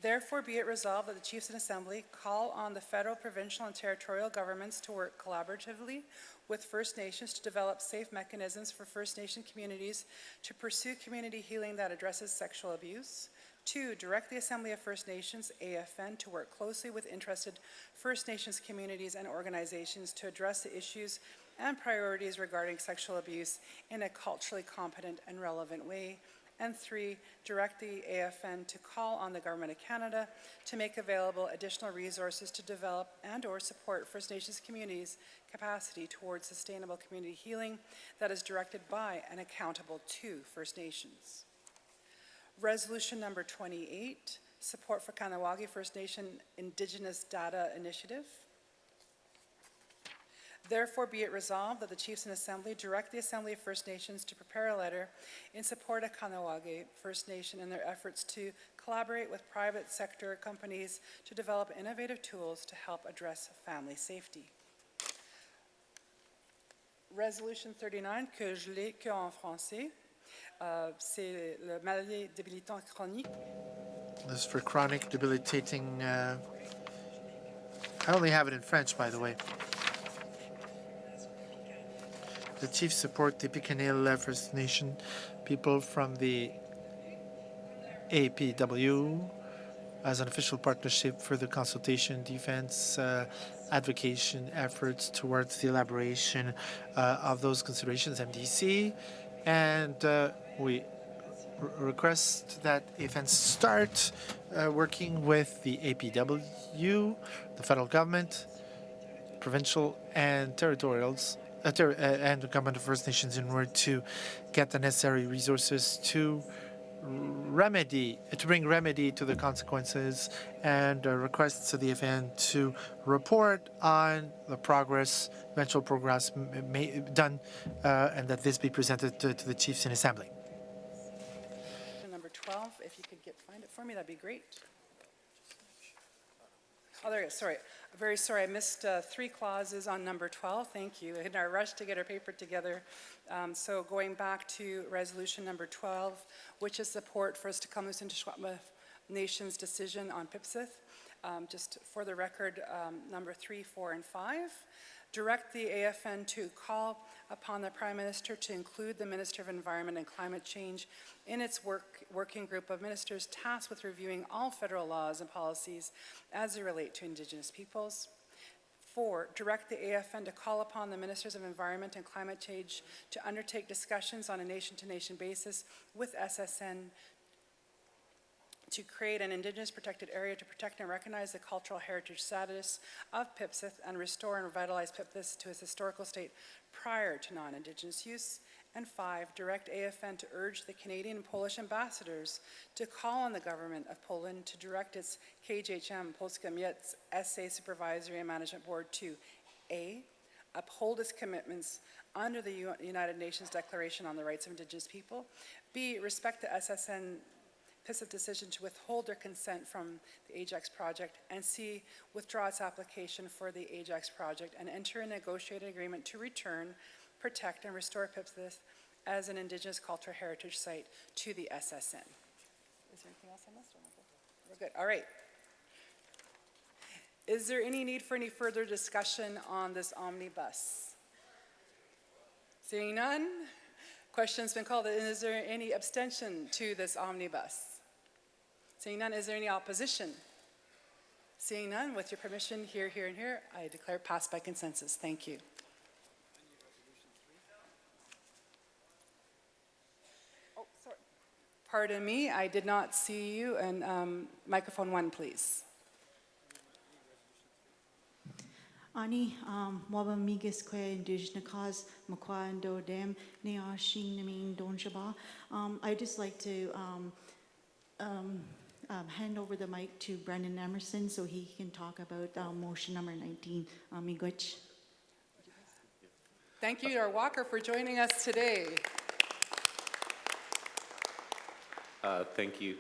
Therefore be it resolved that the Chiefs and Assembly call on the federal, provincial, and territorial governments to work collaboratively with First Nations to develop safe mechanisms for First Nation communities to pursue community healing that addresses sexual abuse. 2, direct the Assembly of First Nations, AFN, to work closely with interested First Nations communities and organizations to address the issues and priorities regarding sexual abuse in a culturally competent and relevant way. And 3, direct the AFN to call on the Government of Canada to make available additional resources to develop and/or support First Nations communities' capacity towards sustainable community healing that is directed by and accountable to First Nations. Resolution number 28, support for Kahnawake First Nation Indigenous Data Initiative. Therefore, be it resolved that the Chiefs in Assembly direct the Assembly of First Nations to prepare a letter in support of Kahnawake First Nation in their efforts to collaborate with private sector companies to develop innovative tools to help address family safety. Resolution 39, que je l'ai que en français, c'est le maladie débilitant chronique. This is for chronic debilitating. I only have it in French, by the way. The Chiefs support the Picanil First Nation people from the APW as an official partnership for the consultation, defense, advocation efforts towards the elaboration of those considerations, MDC. And we request that AFN start working with the APW, the federal government, provincial and territorials, and the government of First Nations in order to get the necessary resources to bring remedy to the consequences, and requests to the FN to report on the eventual progress done, and that this be presented to the Chiefs in Assembly. Number 12, if you could find it for me, that'd be great. Oh, there it is, sorry. Very sorry, I missed 3 clauses on number 12, thank you. In our rush to get our paper together. So going back to resolution number 12, which is support for us to come into Secwepemc Nation's decision on Pipsith. Just for the record, number 3, 4, and 5. Direct the AFN to call upon the Prime Minister to include the Minister of Environment and Climate Change in its working group of ministers tasked with reviewing all federal laws and policies as they relate to Indigenous peoples. 4, direct the AFN to call upon the Ministers of Environment and Climate Change to undertake discussions on a nation-to-nation basis with SSN to create an Indigenous protected area to protect and recognize the cultural heritage status of Pipsith and restore and revitalize Pipsith to its historical state prior to non-Indigenous use. And 5, direct AFN to urge the Canadian and Polish ambassadors to call on the government of Poland to direct its KHM Polska Miec SA Supervisory and Management Board to A, uphold its commitments under the United Nations Declaration on the Rights of Indigenous People, B, respect the SSN Pipsith decision to withhold their consent from the Ajax project, and C, withdraw its application for the Ajax project and enter a negotiated agreement to return, protect, and restore Pipsith as an Indigenous cultural heritage site to the SSN. Is there anything else I missed? We're good. All right. Is there any need for any further discussion on this omnibus? Seeing none, question's been called. Is there any abstention to this omnibus? Seeing none, is there any opposition? Seeing none, with your permission, here, here, and here, I declare passed by consensus. Thank you. Oh, sorry. Pardon me, I did not see you. And microphone 1, please. Ani mwaba migas kwe indigenous cause makwa ndo dem ne ashin namin donjaba. I'd just like to hand over the mic to Brendan Emerson so he can talk about motion number 19. Miigwech. Thank you, Your Walker, for joining us today. Thank you.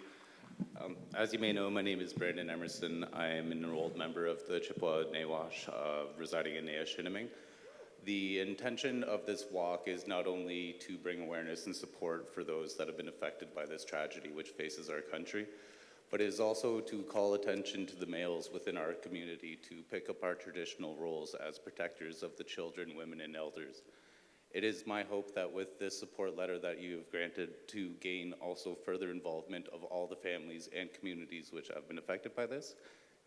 As you may know, my name is Brandon Emerson. I am an enrolled member of the Chippewa-Nawash residing in Nea-Shiniming. The intention of this walk is not only to bring awareness and support for those that have been affected by this tragedy which faces our country, but it is also to call attention to the males within our community to pick up our traditional roles as protectors of the children, women, and elders. It is my hope that with this support letter that you have granted to gain also further involvement of all the families and communities which have been affected by this,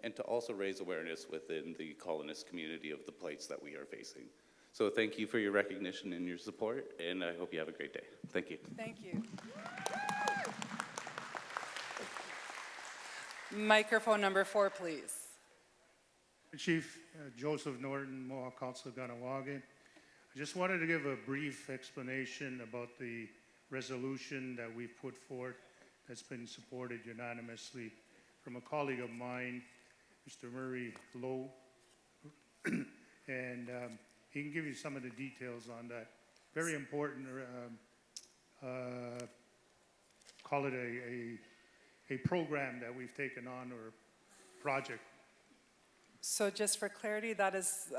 and to also raise awareness within the colonist community of the plights that we are facing. So thank you for your recognition and your support, and I hope you have a great day. Thank you. Thank you. Microphone number 4, please. Chief Joseph Norton, Mohawk Council, Kahnawake. I just wanted to give a brief explanation about the resolution that we've put forth that's been supported unanimously from a colleague of mine, Mr. Murray Lowe. And he he can give you some of the details on that. Very important, call it a program that we've taken on, or project. So just for clarity, that is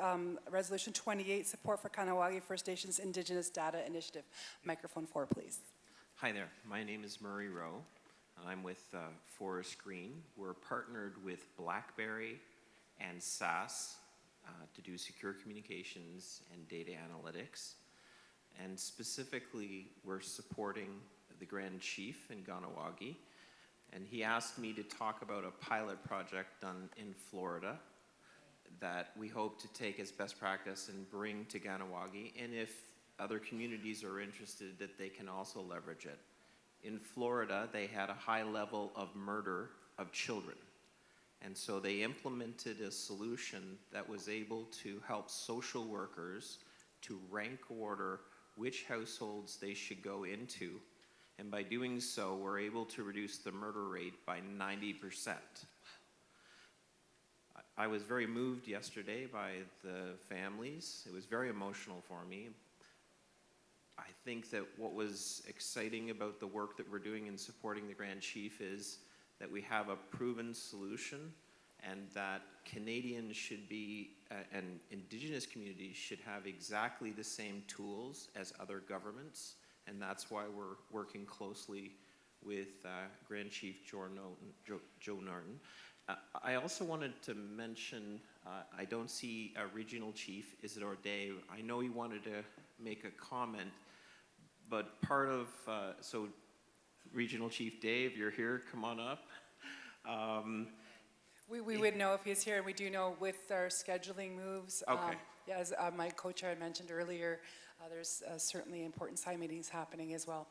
Resolution 28, Support for Kahnawake First Nations Indigenous Data Initiative. Microphone 4, please. Hi there, my name is Murray Rowe, and I'm with Forest Green. We're partnered with BlackBerry and SAS to do secure communications and data analytics. And specifically, we're supporting the Grand Chief in Kahnawake, and he asked me to talk about a pilot project done in Florida that we hope to take as best practice and bring to Kahnawake, and if other communities are interested, that they can also leverage it. In Florida, they had a high level of murder of children, and so they implemented a solution that was able to help social workers to rank order which households they should go into, and by doing so, we're able to reduce the murder rate by 90%. I was very moved yesterday by the families. It was very emotional for me. I think that what was exciting about the work that we're doing in supporting the Grand Chief is that we have a proven solution, and that Canadians should be, and Indigenous communities should have exactly the same tools as other governments, and that's why we're working closely with Grand Chief Joe Norton. I also wanted to mention, I don't see a Regional Chief Isidore Dave. I know he wanted to make a comment, but part of, so Regional Chief Dave, you're here, come on up. We would know if he's here, and we do know with our scheduling moves. Okay. Yeah, as my co-chair had mentioned earlier, there's certainly important side meetings happening as well.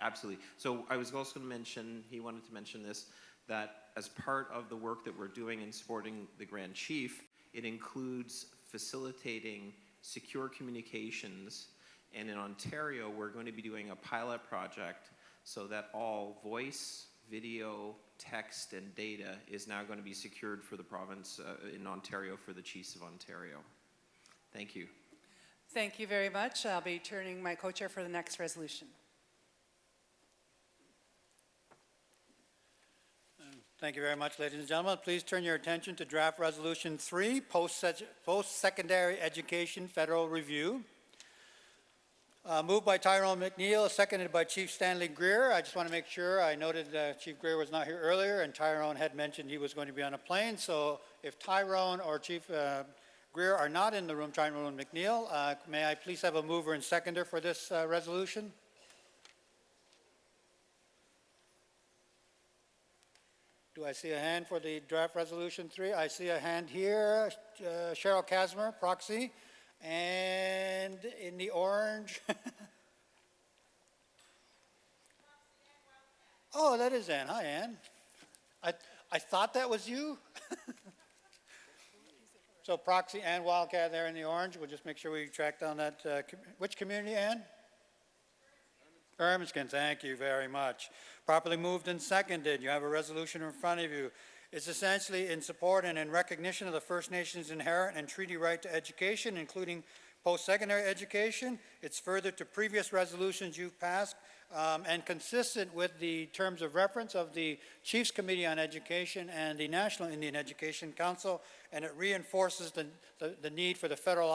Absolutely. So I was also going to mention, he wanted to mention this, that as part of the work that we're doing in supporting the Grand Chief, it includes facilitating secure communications. And in Ontario, we're going to be doing a pilot project so that all voice, video, text, and data is now going to be secured for the province in Ontario for the Chiefs of Ontario. Thank you. Thank you very much. I'll be turning my co-chair for the next resolution. Thank you very much, ladies and gentlemen. Please turn your attention to draft resolution 3, post-secondary education federal review. Moved by Tyrone McNeil, seconded by Chief Stanley Greer. I just want to make sure, I noted Chief Greer was not here earlier, and Tyrone had mentioned he was going to be on a plane. So if Tyrone or Chief Greer are not in the room, Tyrone McNeil, may I please have a mover and seconder for this resolution? Do I see a hand for the draft resolution 3? I see a hand here. Cheryl Kazmer, proxy. And in the orange. Oh, that is Ann. Hi, Ann. I thought that was you. So proxy and Wildcat there in the orange. We'll just make sure we track down that. Which community, Ann? Ermiskin, thank you very much. Properly moved and seconded. You have a resolution in front of you. It's essentially in support and in recognition of the First Nations' inherent and treaty right to education, including post-secondary education. It's further to previous resolutions you've passed and consistent with the terms of reference of the Chiefs Committee on Education and the National Indian Education Council, and it reinforces the need for the federal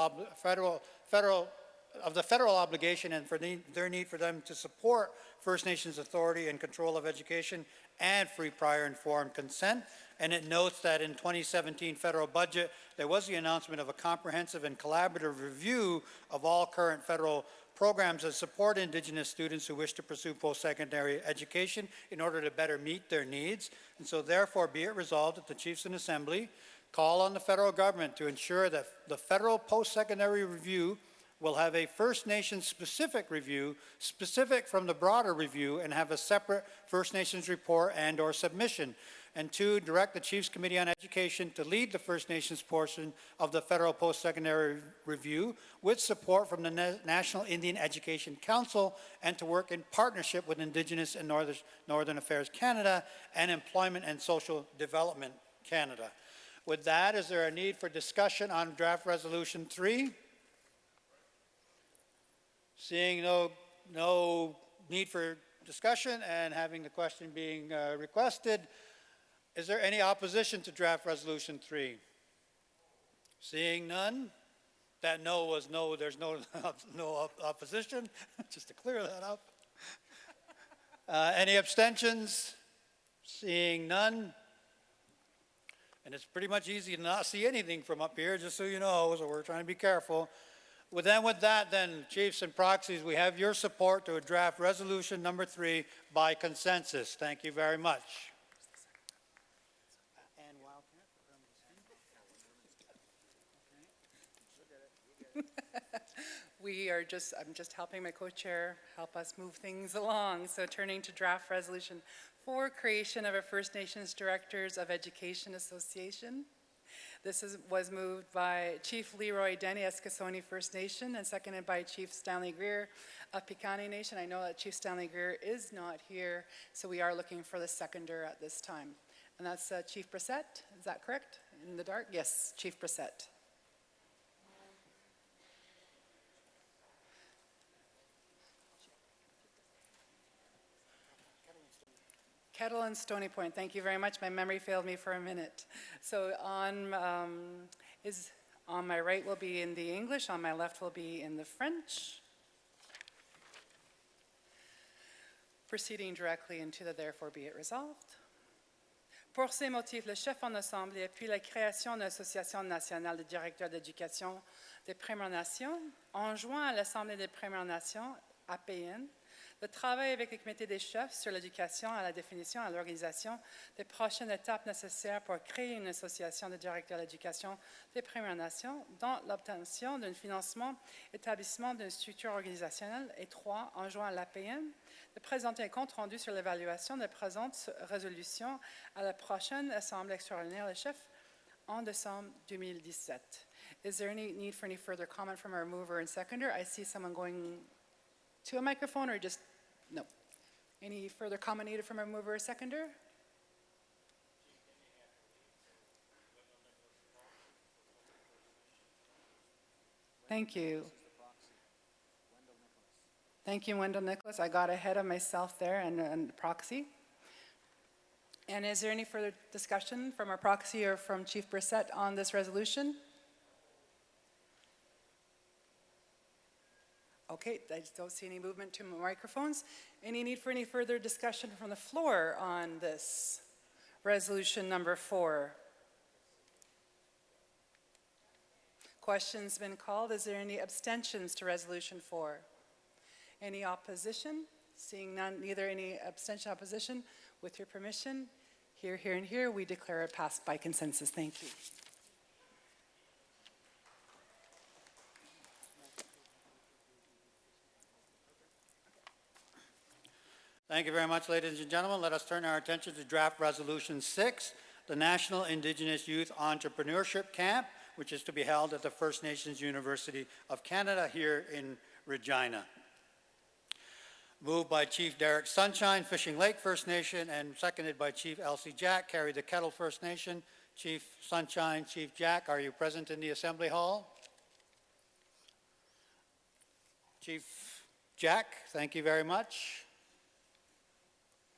obligation and for their need for them to support First Nations authority and control of education and free prior informed consent. And it notes that in 2017 federal budget, there was the announcement of a comprehensive and collaborative review of all current federal programs that support Indigenous students who wish to pursue post-secondary education in order to better meet their needs. And so therefore be it resolved that the Chiefs and Assembly call on the federal government to ensure that the federal post-secondary review will have a First Nations specific review, specific from the broader review, and have a separate First Nations report and or submission. And 2, direct the Chiefs Committee on Education to lead the First Nations portion of the federal post-secondary review with support from the National Indian Education Council, and to work in partnership with Indigenous and Northern Affairs Canada and Employment and Social Development Canada. With that, is there a need for discussion on draft resolution 3? Seeing no need for discussion and having the question being requested, is there any opposition to draft resolution 3? Seeing none, that no was no, there's no, no opposition, just to clear that up. Any abstentions? Seeing none. And it's pretty much easy to not see anything from up here, just so you know, so we're trying to be careful. With that, then, chiefs and proxies, we have your support to draft resolution number 3 by consensus. Thank you very much. I'm just helping my co-chair help us move things along. So turning to draft resolution 4, creation of a First Nations Directors of Education Association. This was moved by Chief Leroy Denny, Eskasoni First Nation, and seconded by Chief Stanley Greer of Piikani Nation. I know that Chief Stanley Greer is not here, so we are looking for the seconder at this time. And that's Chief Brissett, is that correct? In the dark? Yes, Chief Brissett. Kettle and Stony Point, thank you very much. My memory failed me for a minute. So on my right will be in the English, on my left will be in the French. Proceeding directly into the therefore be it resolved. Pour ces motifs, le chef en assemblée appuie la création d'une association nationale de directeurs d'éducation des Premières Nations, enjoint à l'Assemblée des Premières Nations, APN, de travailler avec le comité des chefs sur l'éducation, à la définition et à l'organisation des prochaines étapes nécessaires pour créer une association de directeurs d'éducation des Premières Nations dans l'obtention d'un financement, établissement d'une structure organisationnelle. Et 3, enjoint à l'APN de présenter un compte rendu sur l'évaluation de présente résolution à la prochaine Assemblée extraordinaire des chefs en décembre 2017. Is there any need for any further comment from our mover and seconder? I see someone going to a microphone or just, no. Any further comment needed from our mover or seconder? Thank you. Thank you, Wendell Nicholas. I got ahead of myself there and proxy. And is there any further discussion from our proxy or from Chief Brissett on this resolution? Okay, I just don't see any movement to microphones. Any need for any further discussion from the floor on this resolution number 4? Question's been called. Is there any abstentions to resolution 4? Any opposition? Seeing none, neither any abstention, opposition, with your permission, here, and here, we declare it passed by consensus. Thank you. Thank you very much, ladies and gentlemen. Let us turn our attention to draft resolution 6, the National Indigenous Youth Entrepreneurship Camp, which is to be held at the First Nations University of Canada here in Regina. Moved by Chief Derek Sunshine, Fishing Lake First Nation, and seconded by Chief Elsie Jack, Carry the Kettle First Nation. Chief Sunshine, Chief Jack, are you present in the Assembly Hall? Chief Jack, thank you very much.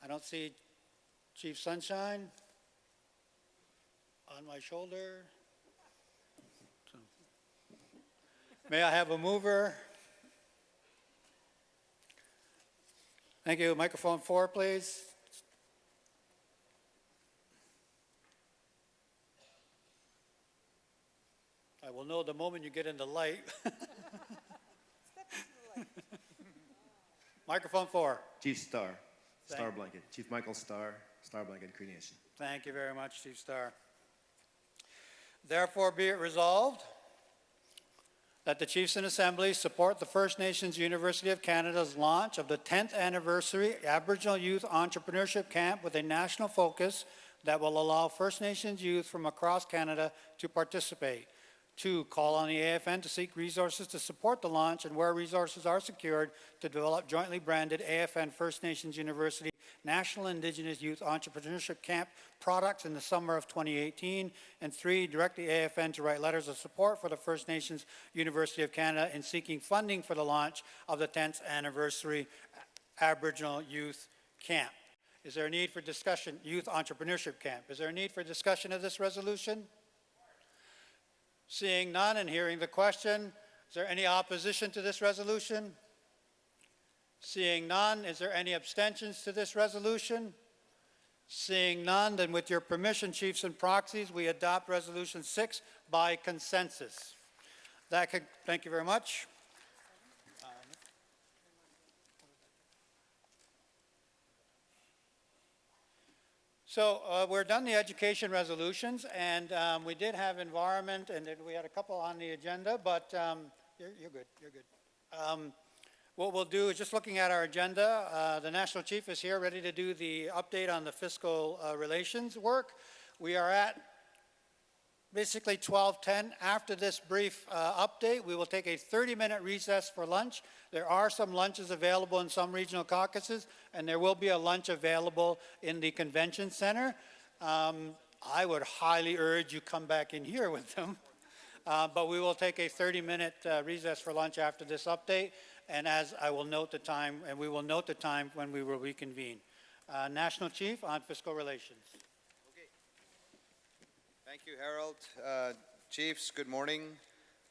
I don't see Chief Sunshine on my shoulder. May I have a mover? Thank you. Microphone 4, please. I will know the moment you get in the light. Microphone 4. Chief Star, Star Blanket. Chief Michael Star, Star Blanket Cree Nation. Thank you very much, Chief Star. Therefore, be it resolved that the Chiefs and Assembly support the First Nations University of Canada's launch of the 10th anniversary Aboriginal Youth Entrepreneurship Camp with a national focus that will allow First Nations youth from across Canada to participate. 2, call on the AFN to seek resources to support the launch and where resources are secured to develop jointly branded AFN First Nations University National Indigenous Youth Entrepreneurship Camp products in the summer of 2018. And 3, direct the AFN to write letters of support for the First Nations University of Canada in seeking funding for the launch of the 10th anniversary Aboriginal Youth Camp. Is there a need for discussion? Youth Entrepreneurship Camp. Is there a need for discussion of this resolution? Seeing none and hearing the question, is there any opposition to this resolution? Seeing none, is there any abstentions to this resolution? Seeing none, then with your permission, chiefs and proxies, we adopt Resolution 6 by consensus. Thank you very much. So we're done the education resolutions, and we did have environment, and then we had a couple on the agenda, but you're good, you're good. What we'll do is just looking at our agenda, the National Chief is here ready to do the update on the fiscal relations work. We are at basically 12:10. After this brief update, we will take a 30-minute recess for lunch. There are some lunches available in some regional caucuses, and there will be a lunch available in the convention center. I would highly urge you come back in here with them. But we will take a 30-minute recess for lunch after this update, and as I will note the time, and we will note the time when we will reconvene. National Chief on fiscal relations. Thank you, Harold. Chiefs, good morning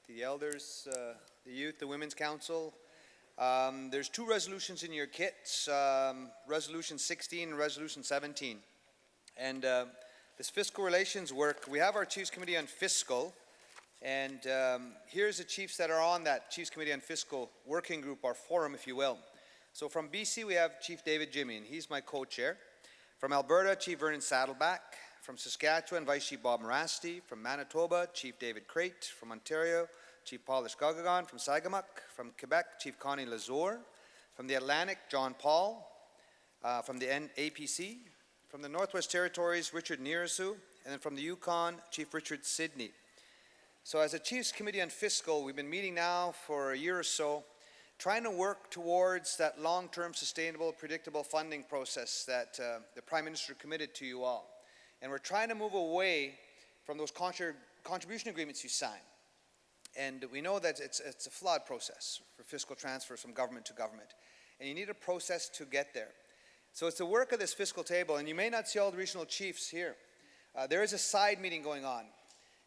to the elders, the youth, the Women's Council. There's 2 resolutions in your kits, Resolution 16 and Resolution 17. And this fiscal relations work, we have our Chiefs Committee on Fiscal, and here's the chiefs that are on that Chiefs Committee on Fiscal working group, or forum, if you will. So from BC, we have Chief David Jimmy, and he's my co-chair. From Alberta, Chief Vernon Saddleback. From Saskatchewan, Vice Chief Bob Morasti. From Manitoba, Chief David Crate. From Ontario, Chief Paul Ishkagagon. From Sagamak. From Quebec, Chief Connie Lazore. From the Atlantic, John Paul. From the APC. From the Northwest Territories, Richard Nirasu. And then from the Yukon, Chief Richard Sidney. So as a Chiefs Committee on Fiscal, we've been meeting now for a year or so, trying to work towards that long-term, sustainable, predictable funding process that the Prime Minister committed to you all. And we're trying to move away from those contribution agreements you sign. And we know that it's a flawed process for fiscal transfers from government to government. And you need a process to get there. So it's the work of this fiscal table, and you may not see all the regional chiefs here. There is a side meeting going on.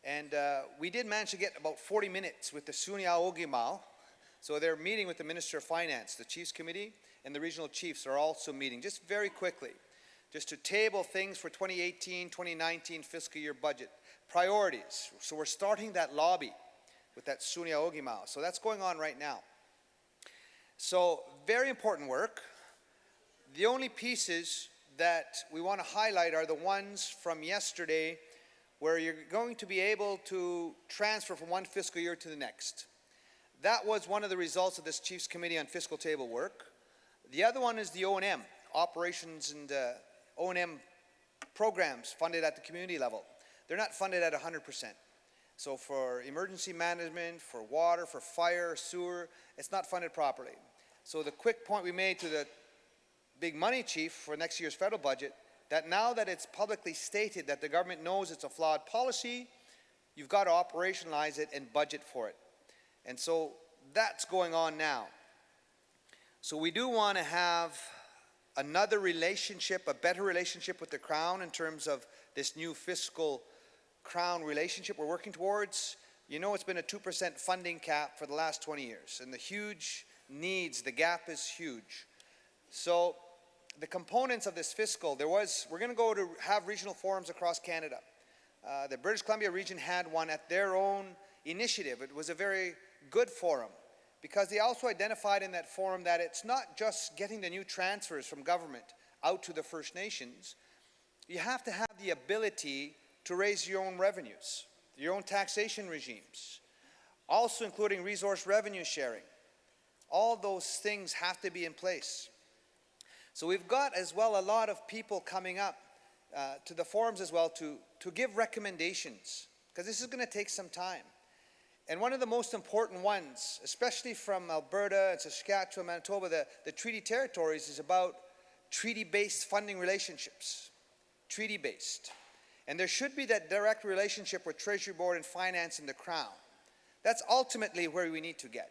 And we did manage to get about 40 minutes with the Sunia Ogimao. So they're meeting with the Minister of Finance. The Chiefs Committee and the regional chiefs are also meeting, just very quickly, just to table things for 2018-2019 fiscal year budget. Priorities. So we're starting that lobby with that Sunia Ogimao. So that's going on right now. So very important work. The only pieces that we want to highlight are the ones from yesterday where you're going to be able to transfer from one fiscal year to the next. That was one of the results of this Chiefs Committee on Fiscal Table work. The other one is the O&M, operations and O&M programs funded at the community level. They're not funded at 100%. So for emergency management, for water, for fire, sewer, it's not funded properly. So the quick point we made to the big money chief for next year's federal budget, that now that it's publicly stated that the government knows it's a flawed policy, you've got to operationalize it and budget for it. And so that's going on now. So we do want to have another relationship, a better relationship with the Crown in terms of this new fiscal Crown relationship we're working towards. You know, it's been a 2% funding cap for the last 20 years, and the huge needs, the gap is huge. So the components of this fiscal, we're going to go to have regional forums across Canada. The British Columbia region had one at their own initiative. It was a very good forum because they also identified in that forum that it's not just getting the new transfers from government out to the First Nations. You have to have the ability to raise your own revenues, your own taxation regimes, also including resource revenue sharing. All those things have to be in place. So we've got as well a lot of people coming up to the forums as well to give recommendations, because this is going to take some time. And one of the most important ones, especially from Alberta and Saskatchewan, Manitoba, the treaty territories, is about treaty-based funding relationships. Treaty-based. And there should be that direct relationship with Treasury Board and Finance and the Crown. That's ultimately where we need to get.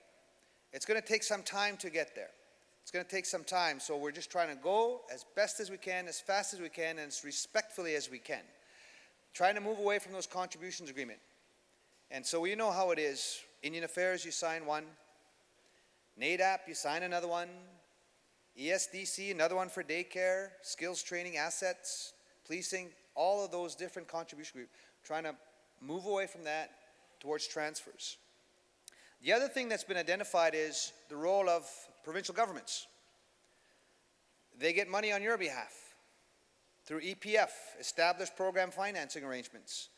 It's going to take some time to get there. It's going to take some time, so we're just trying to go as best as we can, as fast as we can, and as respectfully as we can. Trying to move away from those contributions agreement. And so you know how it is. Indian Affairs, you sign one. NADAP, you sign another one. ESDC, another one for daycare, skills training, assets, policing, all of those different contribution groups. Trying to move away from that towards transfers. The other thing that's been identified is the role of provincial governments. They get money on your behalf through EPF, Established Program Financing Arrangements.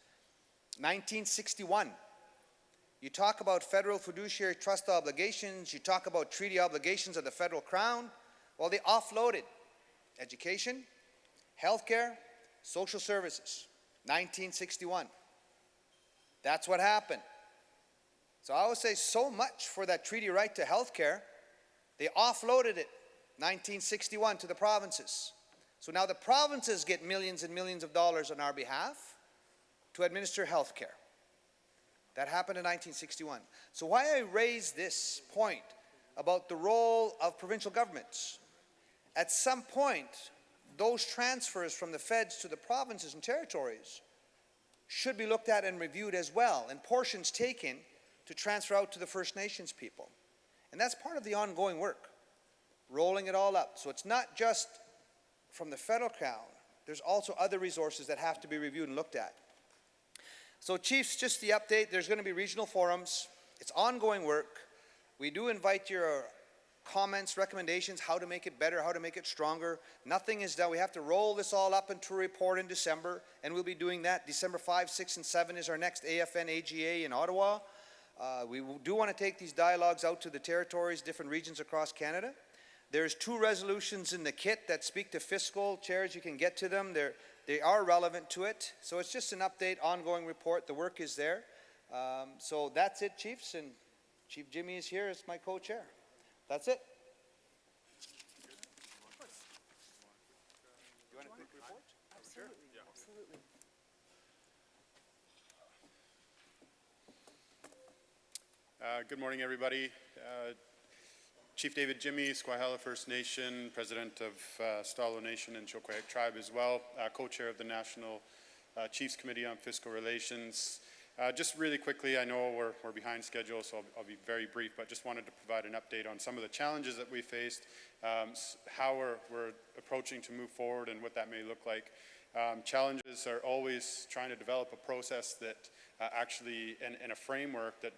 1961. You talk about federal fiduciary trust obligations, you talk about treaty obligations of the federal crown. Well, they offloaded education, healthcare, social services. 1961. That's what happened. So I would say so much for that treaty right to healthcare. They offloaded it 1961 to the provinces. So now the provinces get millions and millions of dollars on our behalf to administer health care. That happened in 1961. So why I raise this point about the role of provincial governments, at some point, those transfers from the feds to the provinces and territories should be looked at and reviewed as well, and portions taken to transfer out to the First Nations people. And that's part of the ongoing work, rolling it all up. So it's not just from the federal crown, there's also other resources that have to be reviewed and looked at. So Chiefs, just the update, there's going to be regional forums. It's ongoing work. We do invite your comments, recommendations, how to make it better, how to make it stronger. Nothing is done. We have to roll this all up into a report in December, and we'll be doing that. December 5, 6, and 7 is our next AFN AGA in Ottawa. We do want to take these dialogues out to the territories, different regions across Canada. There's 2 resolutions in the kit that speak to fiscal. Chairs, you can get to them. They are relevant to it. So it's just an update, ongoing report. The work is there. So that's it, Chiefs, and Chief Jimmy is here as my co-chair. That's it. You want a quick report? Absolutely, absolutely. Good morning, everybody. Chief David Jimmy, Squahela First Nation, President of Stalo Nation and Choquahic Tribe as well, co-chair of the National Chiefs Committee on Fiscal Relations. Just really quickly, I know we're behind schedule, so I'll be very brief, but just wanted to provide an update on some of the challenges that we faced, how we're approaching to move forward and what that may look like. Challenges are always trying to develop a process that actually, and a framework that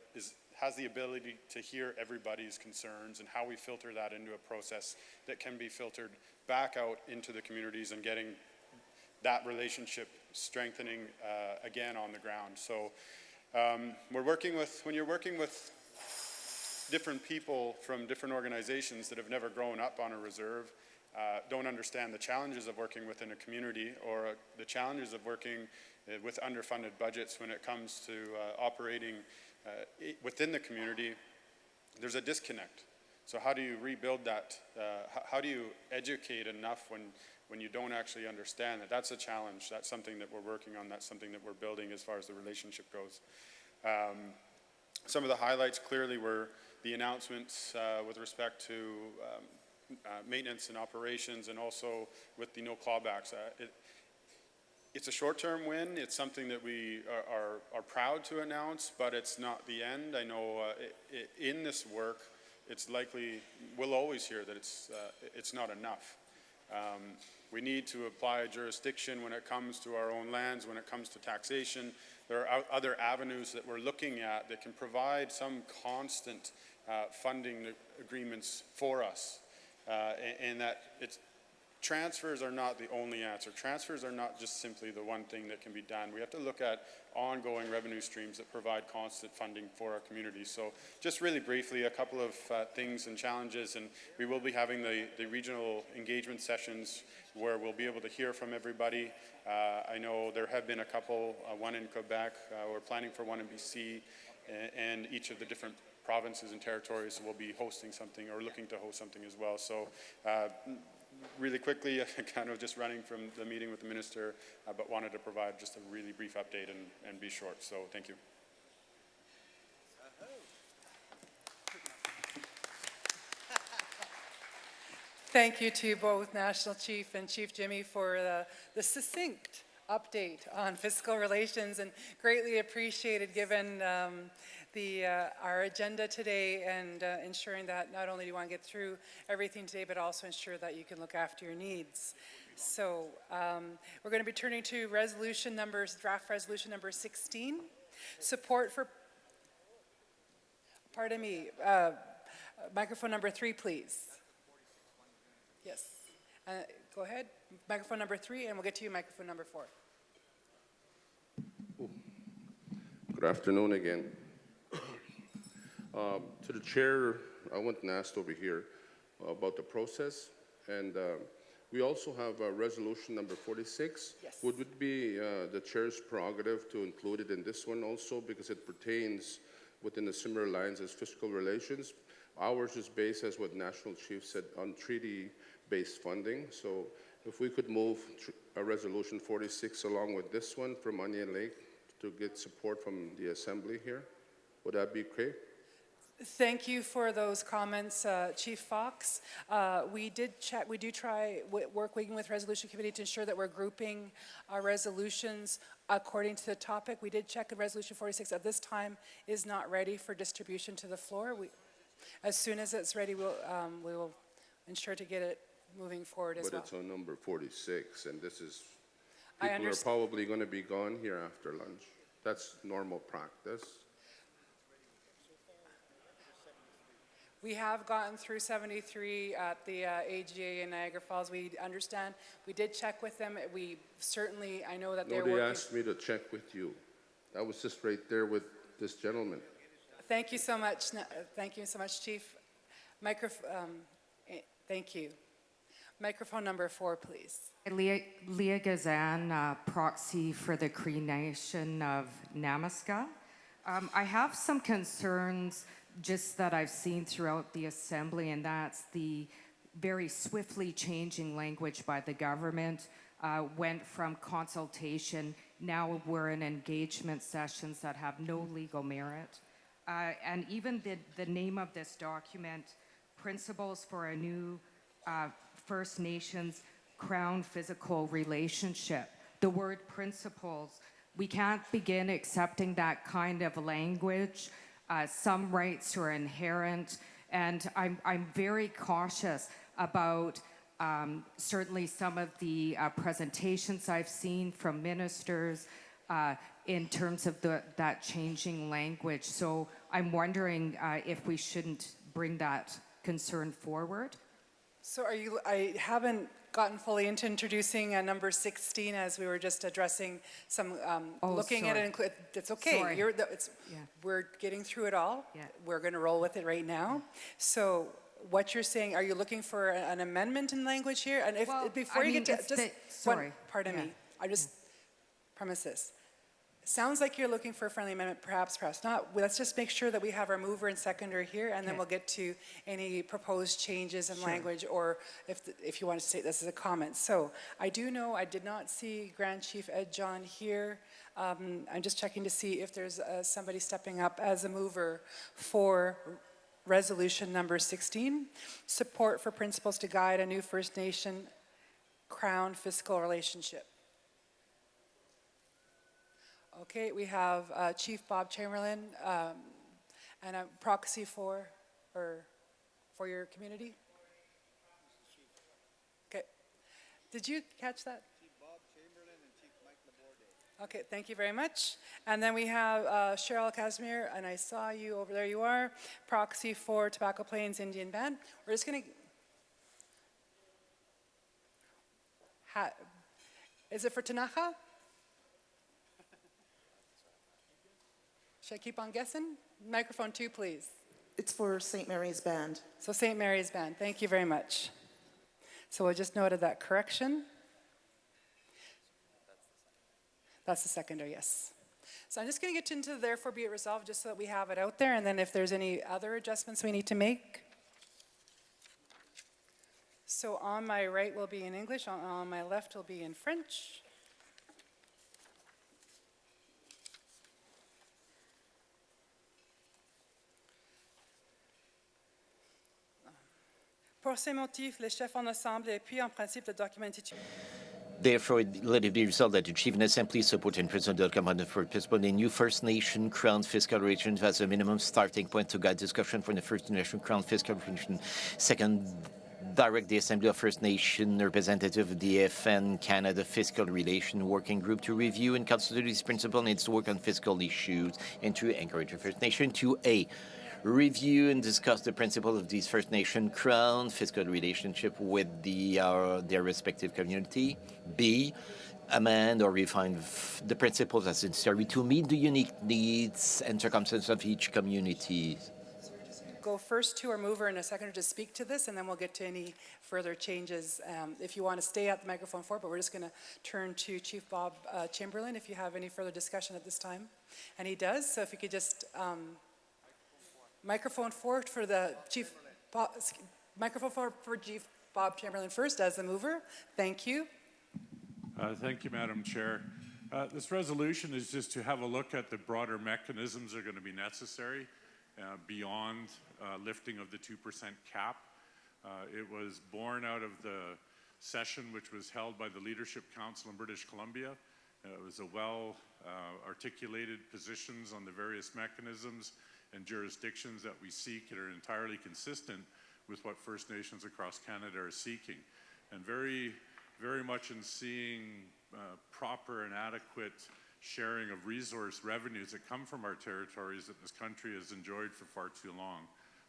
has the ability to hear everybody's concerns and how we filter that into a process that can be filtered back out into the communities and getting that relationship strengthening again on the ground. So we're working with, when you're working with different people from different organizations that have never grown up on a reserve, don't understand the challenges of working within a community or the challenges of working with underfunded budgets when it comes to operating within the community, there's a disconnect. So how do you rebuild that? How do you educate enough when you don't actually understand that? That's a challenge. That's something that we're working on. That's something that we're building as far as the relationship goes. Some of the highlights clearly were the announcements with respect to maintenance and operations, and also with the no clawbacks. It's a short-term win. It's something that we are proud to announce, but it's not the end. I know in this work, it's likely, we'll always hear that it's not enough. We need to apply jurisdiction when it comes to our own lands, when it comes to taxation. There are other avenues that we're looking at that can provide some constant funding agreements for us, and that transfers are not the only answer. Transfers are not just simply the one thing that can be done. We have to look at ongoing revenue streams that provide constant funding for our communities. So just really briefly, a couple of things and challenges, and we will be having the regional engagement sessions where we'll be able to hear from everybody. I know there have been a couple, one in Quebec, we're planning for one in BC, and each of the different provinces and territories will be hosting something or looking to host something as well. So really quickly, kind of just running from the meeting with the minister, but wanted to provide just a really brief update and be short. So thank you. Thank you to both National Chief and Chief Jimmy for the succinct update on fiscal relations, and greatly appreciated given our agenda today, and ensuring that not only do you want to get through everything today, but also ensure that you can look after your needs. So we're going to be turning to draft resolution number 16, support for, pardon me, microphone number 3, please. Yes. Go ahead. Microphone number 3, and we'll get to you, microphone number 4. Good afternoon again. To the chair, I went and asked over here about the process, and we also have resolution number 46. Yes. Would it be the chair's prerogative to include it in this one also, because it pertains within the similar lines as fiscal relations? Ours is based, as what National Chief said, on treaty-based funding. So if we could move a resolution 46 along with this one from Onion Lake to get support from the Assembly here, would that be okay? Thank you for those comments, Chief Fox. We do try working with Resolution Committee to ensure that we're grouping our resolutions according to the topic. We did check Resolution 46 at this time is not ready for distribution to the floor. As soon as it's ready, we will ensure to get it moving forward as well. But it's on number 46, and this is, I people are understand. probably going to be gone here after lunch. That's normal practice. We have gotten through 73 at the AGA in Niagara Falls. We understand. We did check with them. We certainly, I know that they're Nobody working. asked me to check with you. That was just right there with this gentleman. Thank you so much. Thank you so much, Chief. Thank you. Microphone number 4, please. Leah Gazan, proxy for the Cree Nation of Namaska. I have some concerns just that I've seen throughout the Assembly, and that's the very swiftly changing language by the government. Went from consultation, now we're in engagement sessions that have no legal merit. And even the name of this document, Principles for a New First Nations Crown Physical Relationship. The word principles, we can't begin accepting that kind of language. Some rights are inherent, and I'm very cautious about certainly some of the presentations I've seen from ministers in terms of that changing language. So I'm wondering if we shouldn't bring that concern forward. So I haven't gotten fully into introducing number 16 as we were just addressing some, looking at it. It's okay. Sorry. We're getting through it all. Yeah. We're going to roll with it right now. So what you're saying, are you looking for an amendment in language here? And before you get to, pardon me, I just premise this. Sounds like you're looking for a friendly amendment, perhaps not. Let's just make sure that we have our mover and seconder here, and then we'll get to any proposed changes in language, or if you want to say this as a comment. So I do know I did not see Grand Chief Ed John here. I'm just checking to see if there's somebody stepping up as a mover for resolution number 16, support for principles to guide a new First Nation Crown fiscal relationship. Okay, we have Chief Bob Chamberlain and a proxy for your community. Okay, did you catch that? Chief Bob Chamberlain and Chief Mike Laborde. Okay, thank you very much. And then we have Cheryl Casimir, and I saw you over there. You are proxy for Tobacco Plains Indian Band. We're just going to. Is it for Tanaha? Should I keep on guessing? Microphone 2, please. It's for St. Mary's Band. So St. Mary's Band, thank you very much. So I just noted that correction. That's the seconder, yes. So I'm just going to get into therefore be it resolved just so that we have it out there, and then if there's any other adjustments we need to make. So on my right will be in English, on my left will be in French. Pour ces motifs, les chefs en assemblée appuient en principe le document intitulé. Therefore, let it be resolved that the Chief and Assembly support and present the command for principle in new First Nation Crown fiscal regions as a minimum starting point to guide discussion for the First Nation Crown fiscal region. Second, direct the Assembly of First Nation representative of the FN Canada Fiscal Relation Working Group to review and consider these principles and its work on fiscal issues and to encourage the First Nation to A, review and discuss the principles of these First Nation Crown fiscal relationship with their respective community. B, amend or refine the principles as necessary to meet the unique needs and circumstances of each community. Go first to our mover and a seconder to speak to this, and then we'll get to any further changes. If you want to stay at the microphone for, but we're just going to turn to Chief Bob Chamberlain if you have any further discussion at this time. And he does, so if you could just microphone 4 for the Chief Bob, microphone 4 for Chief Bob Chamberlain first as the mover. Thank you. Thank you, Madam Chair. This resolution is just to have a look at the broader mechanisms that are going to be necessary beyond lifting of the 2% cap. It was born out of the session which was held by the Leadership Council in British Columbia. It was a well-articulated positions on the various mechanisms and jurisdictions that we seek that are entirely consistent with what First Nations across Canada are seeking. And very much in seeing proper and adequate sharing of resource revenues that come from our territories that this country has enjoyed for far too long.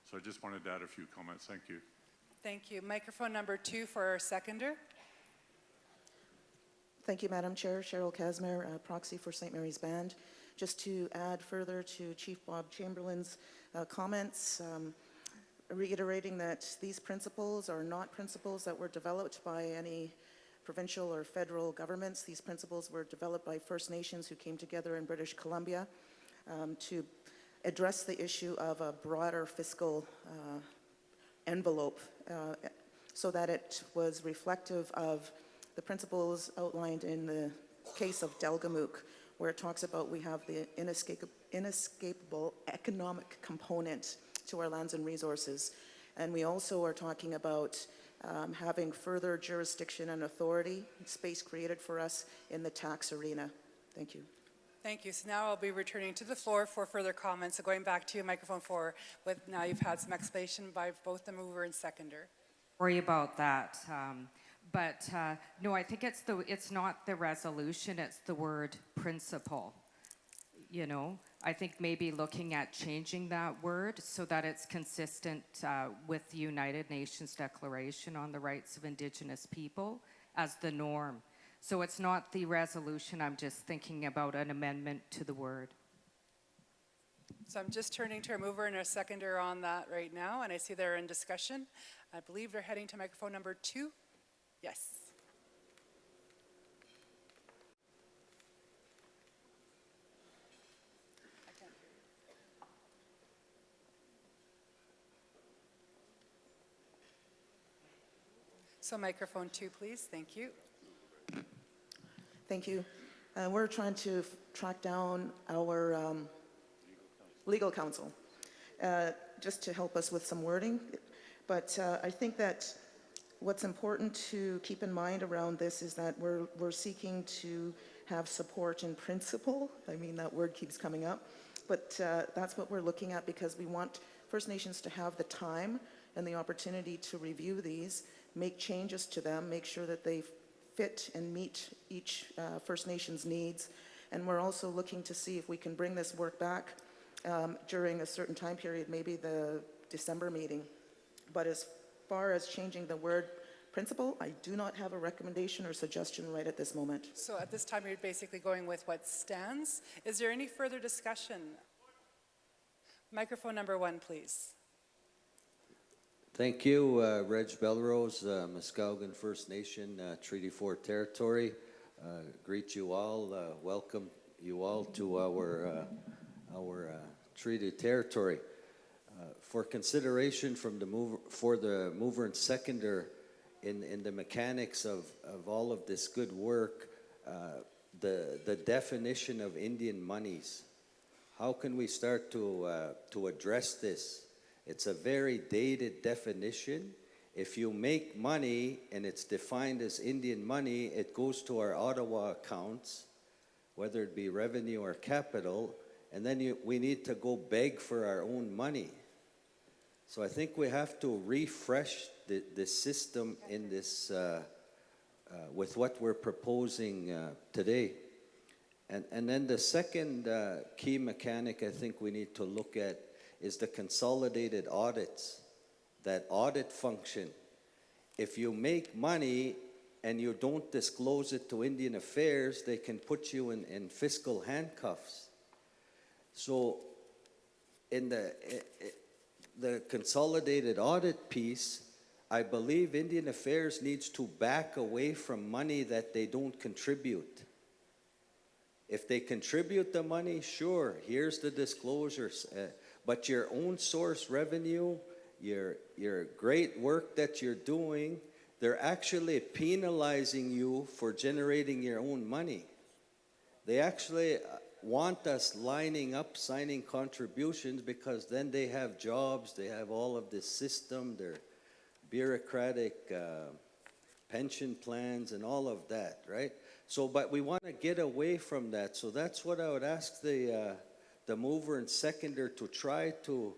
So I just wanted to add a few comments. Thank you. Thank you. Microphone number 2 for our seconder. Thank you, Madam Chair. Cheryl Casmer, proxy for St. Mary's Band. Just to add further to Chief Bob Chamberlain's comments, reiterating that these principles are not principles that were developed by any provincial or federal governments. These principles were developed by First Nations who came together in British Columbia to address the issue of a broader fiscal envelope so that it was reflective of the principles outlined in the case of Delgamuukw, where it talks about we have the inescapable economic component to our lands and resources. And we also are talking about having further jurisdiction and authority, space created for us in the tax arena. Thank you. Thank you. So now I'll be returning to the floor for further comments. So going back to you, microphone 4, now you've had some explanation by both the mover and seconder. Sorry about that. But no, I think it's not the resolution, it's the word principle. You know, I think maybe looking at changing that word so that it's consistent with the United Nations Declaration on the Rights of Indigenous People as the norm. So it's not the resolution, I'm just thinking about an amendment to the word. So I'm just turning to a mover and a seconder on that right now, and I see they're in discussion. I believe they're heading to microphone number 2. Yes. So microphone 2, please. Thank you. Thank you. We're trying to track down our legal counsel just to help us with some wording. But I think that what's important to keep in mind around this is that we're seeking to have support in principle. I mean, that word keeps coming up. But that's what we're looking at because we want First Nations to have the time and the opportunity to review these, make changes to them, make sure that they fit and meet each First Nations needs. And we're also looking to see if we can bring this work back during a certain time period, maybe the December meeting. But as far as changing the word principle, I do not have a recommendation or suggestion right at this moment. So at this time, you're basically going with what stands. Is there any further discussion? Microphone number 1, please. Thank you, Reg Belrose, Muskowgan First Nation, Treaty 4 territory. Greet you all. Welcome you all to our treaty territory. For consideration from the mover and seconder in the mechanics of all of this good work, the definition of Indian monies. How can we start to address this? It's a very dated definition. If you make money and it's defined as Indian money, it goes to our Ottawa accounts, whether it be revenue or capital, and then we need to go beg for our own money. So I think we have to refresh the system in this, with what we're proposing today. And then the second key mechanic I think we need to look at is the consolidated audits, that audit function. If you make money and you don't disclose it to Indian Affairs, they can put you in fiscal handcuffs. So in the consolidated audit piece, I believe Indian Affairs needs to back away from money that they don't contribute. If they contribute the money, sure, here's the disclosures. But your own source revenue, your great work that you're doing, they're actually penalizing you for generating your own money. They actually want us lining up, signing contributions, because then they have jobs, they have all of this system, their bureaucratic pension plans and all of that, right? So, but we want to get away from that. So that's what I would ask the mover and seconder to try to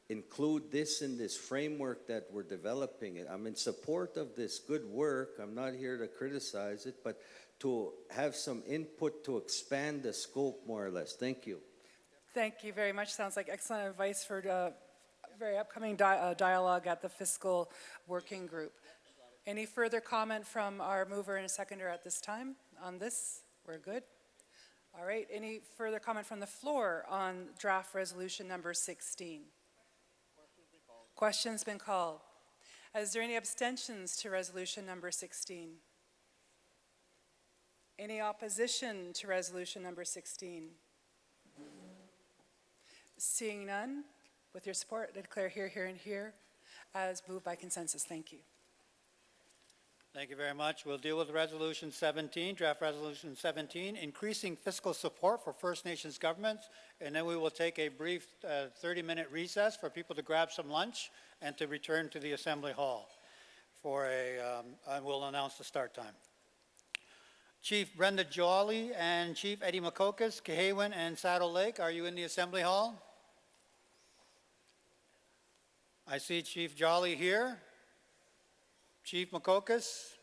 include this in this framework that we're developing. I'm in support of this good work. I'm not here to criticize it, but to have some input to expand the scope more or less. Thank you. Thank you very much. Sounds like excellent advice for the very upcoming dialogue at the fiscal working group. Any further comment from our mover and seconder at this time on this? We're good. All right. Any further comment from the floor on draft resolution number 16? Question's been called. Is there any abstentions to resolution number 16? Any opposition to resolution number 16? Seeing none, with your support, I declare here, here, and here as moved by consensus. Thank you. Thank you very much. We'll deal with Resolution 17, Draft Resolution 17, increasing fiscal support for First Nations governments, and then we will take a brief 30-minute recess for people to grab some lunch and to return to the Assembly Hall for and we'll announce the start time. Chief Brenda Jolly and Chief Eddie Makokas, Kehawen and Saddle Lake, are you in the Assembly Hall? I see Chief Jolly here. Chief Makokas.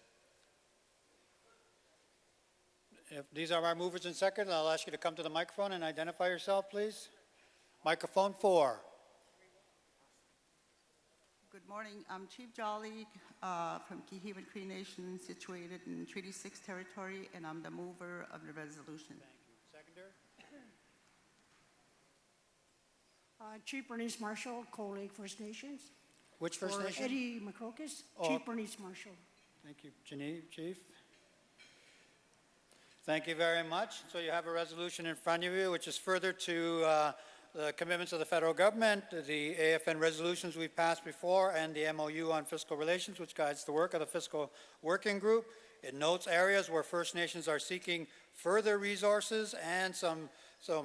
If these are our movers and seconders, I'll ask you to come to the microphone and identify yourself, please. Microphone 4. Good morning. I'm Chief Jolly from Kehaven Cree Nation, situated in Treaty 6 territory, and I'm the mover of the resolution. Thank you. Seconder? Chief Bernice Marshall, Coal Lake First Nations. Which First For Nation? Eddie McCrocus, Oh. Chief Bernice Marshall. Thank you, Chief. Thank you very much. So you have a resolution in front of you, which is further to the commitments of the federal government, the AFN resolutions we've passed before, and the MOU on fiscal relations, which guides the work of the fiscal working group. It notes areas where First Nations are seeking further resources and some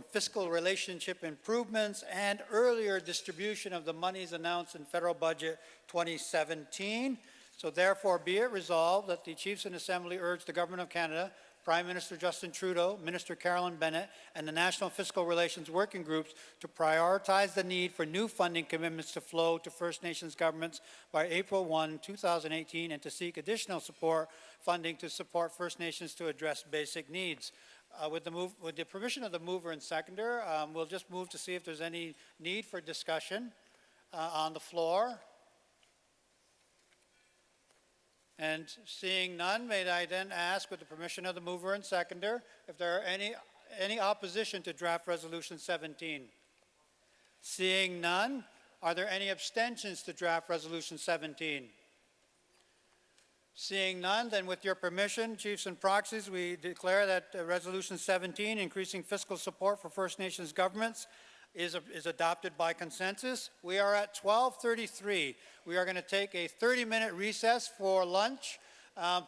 fiscal relationship improvements and earlier distribution of the monies announced in federal budget 2017. So therefore be it resolved that the Chiefs in Assembly urge the Government of Canada, Prime Minister Justin Trudeau, Minister Carolyn Bennett, and the National Fiscal Relations Working Groups to prioritize the need for new funding commitments to flow to First Nations governments by April 1, 2018, and to seek additional funding to support First Nations to address basic needs. With the permission of the mover and seconder, we'll just move to see if there's any need for discussion on the floor. And seeing none, may I then ask, with the permission of the mover and seconder, if there are any opposition to draft resolution 17? Seeing none, are there any abstentions to draft resolution 17? Seeing none, then with your permission, chiefs and proxies, we declare that Resolution 17, increasing fiscal support for First Nations governments, is adopted by consensus. We are at 12:33. We are going to take a 30-minute recess for lunch.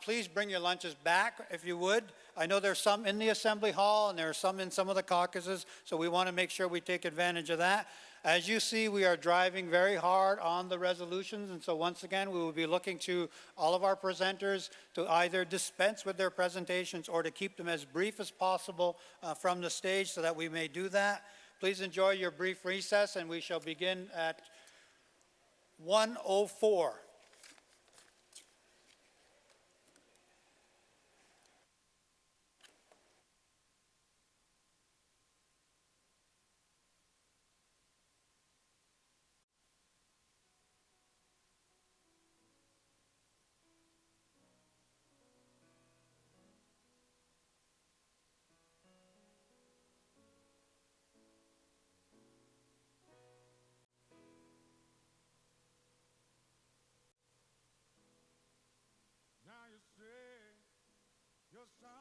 Please bring your lunches back if you would. I know there's some in the Assembly Hall and there are some in some of the caucuses, so we want to make sure we take advantage of that. As you see, we are driving very hard on the resolutions, and so once again, we will be looking to all of our presenters to either dispense with their presentations or to keep them as brief as possible from the stage so that we may do that. Please enjoy your brief recess, and we shall begin at 1:04. Now you say you're sorry.